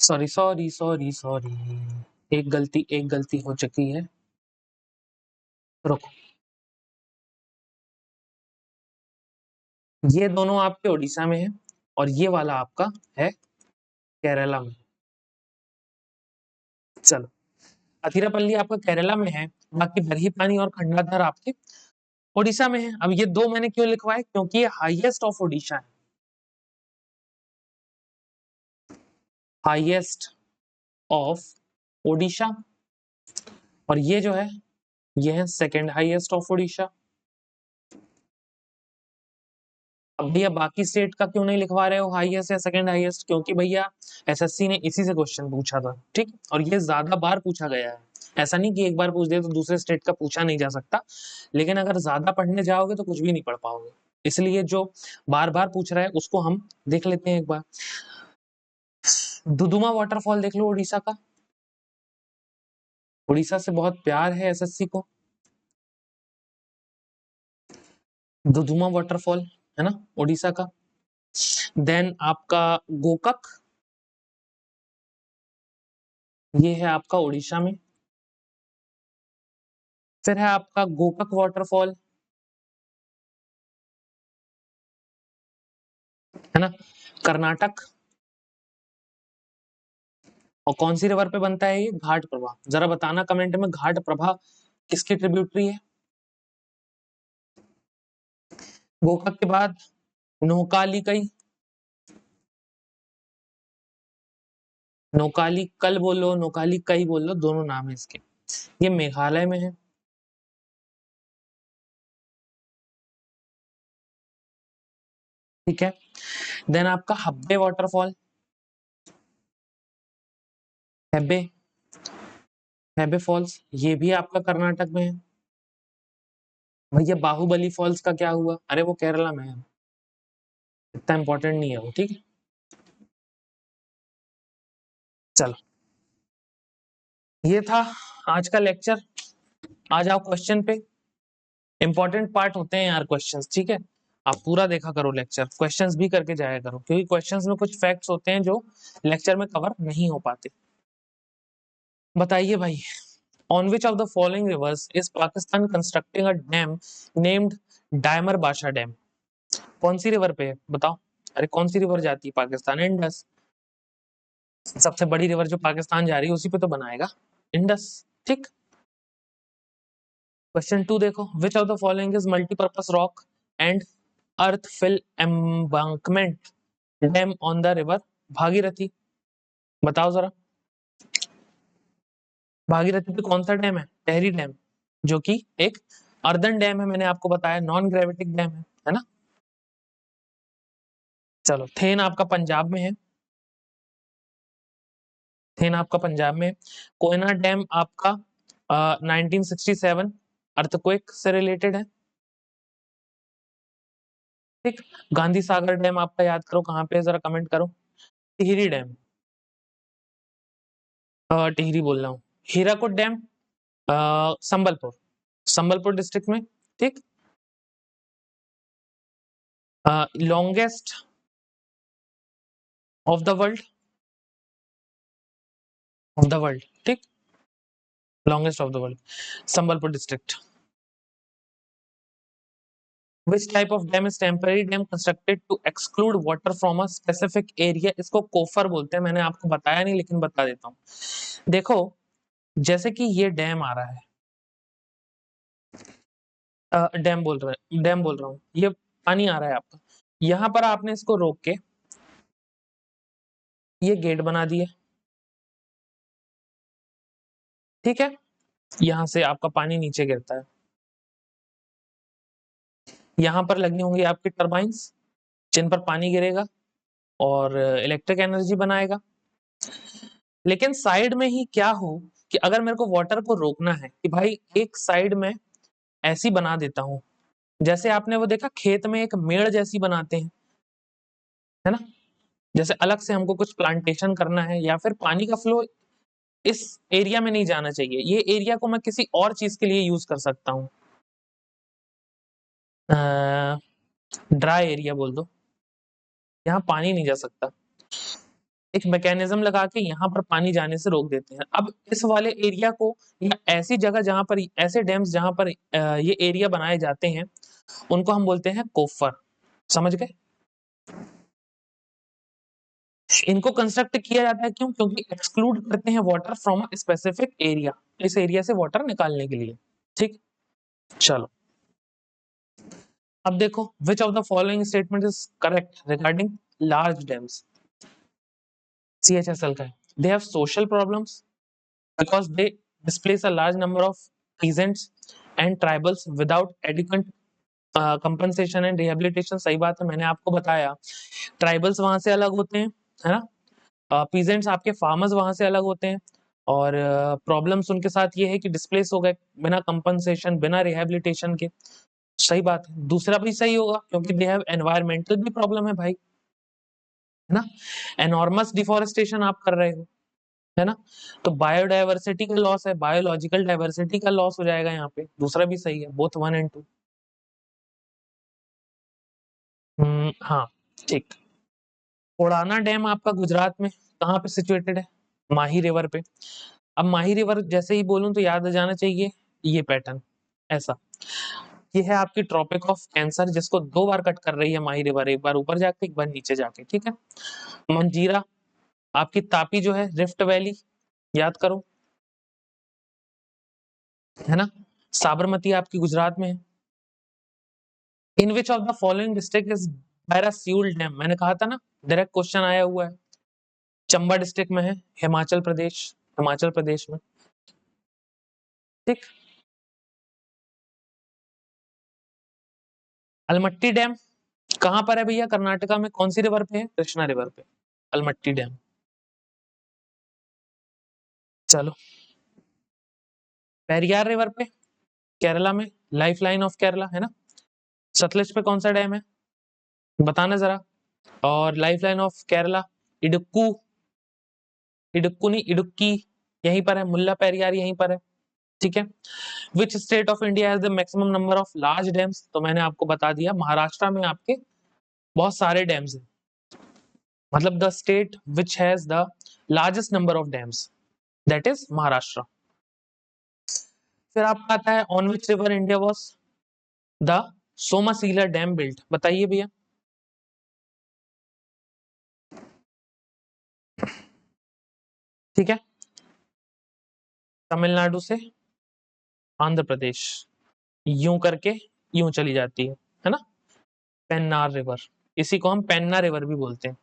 सॉरी सॉरी सॉरी सॉरी, एक गलती हो चुकी है, रुको। ये दोनों आपके ओडिशा में है और ये वाला आपका है केरला में। चलो, अथिरापल्ली आपका केरला में है, बाकी बरही पानी और खंडाधर आपके ओडिशा में है। अब ये दो मैंने क्यों लिखवाए? क्योंकि ये हाईएस्ट ऑफ ओडिशा है, हाईएस्ट ऑफ ओडिशा। और ये जो है ये है सेकंड हाईएस्ट ऑफ ओडिशा। अब भैया बाकी स्टेट का क्यों नहीं लिखवा रहे हो हाईएस्ट या सेकंड हाईएस्ट? क्योंकि भैया एसएससी ने इसी से क्वेश्चन पूछा था, ठीक, और ये ज्यादा बार पूछा गया है। ऐसा नहीं कि एक बार पूछ दे तो दूसरे स्टेट का पूछा नहीं जा सकता, लेकिन अगर ज्यादा पढ़ने जाओगे तो कुछ भी नहीं पढ़ पाओगे। इसलिए जो बार बार पूछ रहा है उसको हम देख लेते हैं एक बार। दुदुमा वाटरफॉल देख लो उड़ीसा का। उड़ीसा से बहुत प्यार है एसएससी को। दुदुमा वाटरफॉल है ना उड़ीसा का। देन आपका गोकक, ये है आपका उड़ीसा में। फिर है आपका गोकक वाटरफॉल, है ना, कर्नाटक। और कौन सी रिवर पे बनता है ये? घाट प्रभा। जरा बताना कमेंट में घाट प्रभा किसकी ट्रिब्यूटरी है? गोकक के बाद नोकाली कई, नोकाली कल बोलो नोकाली कई बोलो, दोनों नाम है इसके। ये मेघालय में है। ठीक है। देन आपका हब्बे वाटरफॉल, हेब्बे, हेब्बे फॉल्स, ये भी आपका कर्नाटक में है। भैया बाहुबली फॉल्स का क्या हुआ? अरे वो केरला में है, इतना इंपॉर्टेंट नहीं है वो, ठीक है। चलो, ये था आज का लेक्चर। आ जाओ क्वेश्चन पे। इंपॉर्टेंट पार्ट होते हैं यार क्वेश्चंस, ठीक है। आप पूरा देखा करो लेक्चर, क्वेश्चंस भी करके जाया करो, क्योंकि क्वेश्चंस में कुछ फैक्ट्स होते हैं जो लेक्चर में कवर नहीं हो पाते। बताइए भाई, on which of the following rivers is Pakistan constructing a dam named Diamer Bhasha dam? कौन सी रिवर पे है बताओ? अरे कौन सी रिवर जाती है पाकिस्तान? इंडस। सबसे बड़ी रिवर जो पाकिस्तान जा रही है उसी पे तो बनाएगा, इंडस, ठीक। क्वेश्चन 2 देखो, which of the following is multipurpose rock and earth fill embankment dam on the river Bhagirathi? बताओ जरा, भागीरथी पे कौन सा डैम है? टेहरी डैम, जो कि एक अर्दन डैम है, मैंने आपको बताया नॉन ग्रेविटिक डैम है ना। चलो, थेन आपका पंजाब में है, थेन आपका पंजाब में। कोयना डैम आपका 1967 अर्थक्वेक से रिलेटेड है, ठीक। गांधी सागर डैम आपका याद करो कहाँ पे है, जरा कमेंट करो। टिहरी डैम, टिहरी बोल रहा हूँ। हीराकुद डैम संबलपुर, संबलपुर डिस्ट्रिक्ट में, ठीक। Longest of the world, of the world, ठीक, longest of the world, Sambalpur district. Which type of dam is temporary dam constructed to exclude water from a specific area? इसको coffer बोलते हैं, मैंने आपको बताया नहीं लेकिन बता देता हूँ। देखो, जैसे कि ये डैम आ रहा है, डैम बोल रहा हूँ, ये पानी आ रहा है आपका, यहाँ पर आपने इसको रोक के ये गेट बना दिए, ठीक है। यहाँ से आपका पानी नीचे गिरता है, यहाँ पर लगी होंगी आपकी टर्बाइंस जिन पर पानी गिरेगा और इलेक्ट्रिक एनर्जी बनाएगा। लेकिन साइड में ही क्या हो कि अगर मेरे को वाटर को रोकना है कि भाई एक साइड में ऐसी बना देता हूं, जैसे आपने वो देखा खेत में एक मेड़ जैसी बनाते हैं, है ना, जैसे अलग से हमको कुछ प्लांटेशन करना है या फिर पानी का फ्लो इस एरिया में नहीं जाना चाहिए, ये एरिया को मैं किसी और चीज के लिए यूज कर सकता हूँ। ड्राई एरिया बोल दो, यहाँ पानी नहीं जा सकता, एक मैकेनिज्म लगा के यहाँ पर पानी जाने से रोक देते हैं। अब इस वाले एरिया को या ऐसी जगह जहां पर ऐसे डैम्स जहां पर ये एरिया बनाए जाते हैं उनको हम बोलते हैं कोफर, समझ गए। इनको कंस्ट्रक्ट किया जाता है क्यों? क्योंकि एक्सक्लूड करते हैं water from a specific area, इस एरिया से वाटर निकालने के लिए, ठीक। चलो, अब देखो, which of the following statement is correct regarding large dams? CHSL का है, they have social problems because they displace a large number of peasants and tribals without adequate compensation and rehabilitation, सही बात है, मैंने आपको बताया। ट्राइबल्स वहां से अलग होते हैं, है ना, पीजेंट्स आपके फार्मर्स वहां से अलग होते हैं, और प्रॉब्लम्स उनके साथ ये है कि डिस्प्लेस हो गए बिना कंपनसेशन, बिना रिहेबिलिटेशन के। सही बात है, दूसरा भी सही होगा क्योंकि दे हैव एनवायरमेंटल भी प्रॉब्लम है भाई, है ना, एनॉर्मस डिफोरेस्टेशन आप कर रहे हो, है ना, तो बायोडायवर्सिटी का लॉस है, बायोलॉजिकल डायवर्सिटी का लॉस हो जाएगा यहाँ पे, दूसरा भी सही है, बोथ 1 एंड 2। हाँ, ठीक। ओडाना डैम आपका गुजरात में कहाँ पे सिचुएटेड है? माही रिवर पे। अब माही रिवर जैसे ही बोलूं तो याद आ जाना चाहिए ये पैटर्न, ऐसा। ये है आपकी ट्रॉपिक ऑफ कैंसर, जिसको 2 बार कट कर रही है माही रिवर, एक बार ऊपर जाके, एक बार नीचे जाके, ठीक है। मंजीरा आपकी, तापी जो है रिफ्ट वैली, याद करो, है ना, साबरमती आपकी गुजरात में है। In which of the following district is Bairasiul dam, मैंने कहा था ना, डायरेक्ट क्वेश्चन आया हुआ है। चंबा डिस्ट्रिक्ट में है, हिमाचल प्रदेश, हिमाचल प्रदेश में, ठीक। अलमट्टी डैम कहां पर है भैया? कर्नाटका में, कौन सी रिवर पे है? कृष्णा रिवर पे, अलमट्टी डैम। चलो, पेरियार रिवर पे, केरला में, लाइफ लाइन ऑफ केरला, है ना। सतलज पे कौन सा डैम है, बताना जरा। और लाइफ लाइन ऑफ केरला, इडुक्कू, इडुक्कू नहीं, इडुक्की, यहीं पर है, मुल्ला पेरियार यहीं पर है, ठीक है। Which state of India has the maximum number of large dams, तो मैंने आपको बता दिया, महाराष्ट्र में आपके बहुत सारे डैम्स हैं, मतलब the state which has the largest number of dams, that is Maharashtra. फिर आपका आता है on which river India was the Somasila dam built, बताइए भैया। ठीक है, तमिलनाडु से आंध्र प्रदेश, यूं करके यूं चली जाती है ना, पेन्नार रिवर, इसी को हम पेन्ना रिवर भी बोलते हैं,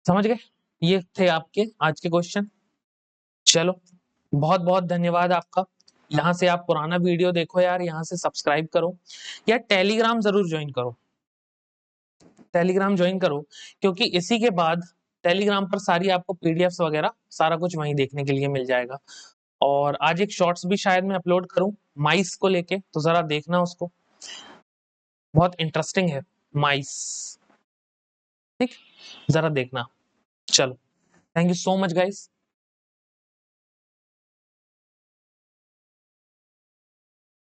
समझ गए। ये थे आपके आज के क्वेश्चन। चलो, बहुत बहुत धन्यवाद आपका। यहाँ से आप पुराना वीडियो देखो यार, यहाँ से सब्सक्राइब करो, या टेलीग्राम जरूर ज्वाइन करो, टेलीग्राम ज्वाइन करो, क्योंकि इसी के बाद टेलीग्राम पर सारी आपको पीडीएफ्स वगैरह सारा कुछ वहीं देखने के लिए मिल जाएगा। और आज एक शॉर्ट्स भी शायद मैं अपलोड करूं माइस को लेके, तो जरा देखना उसको, बहुत इंटरेस्टिंग है माइस, ठीक, जरा देखना। चलो, thank you so much guys.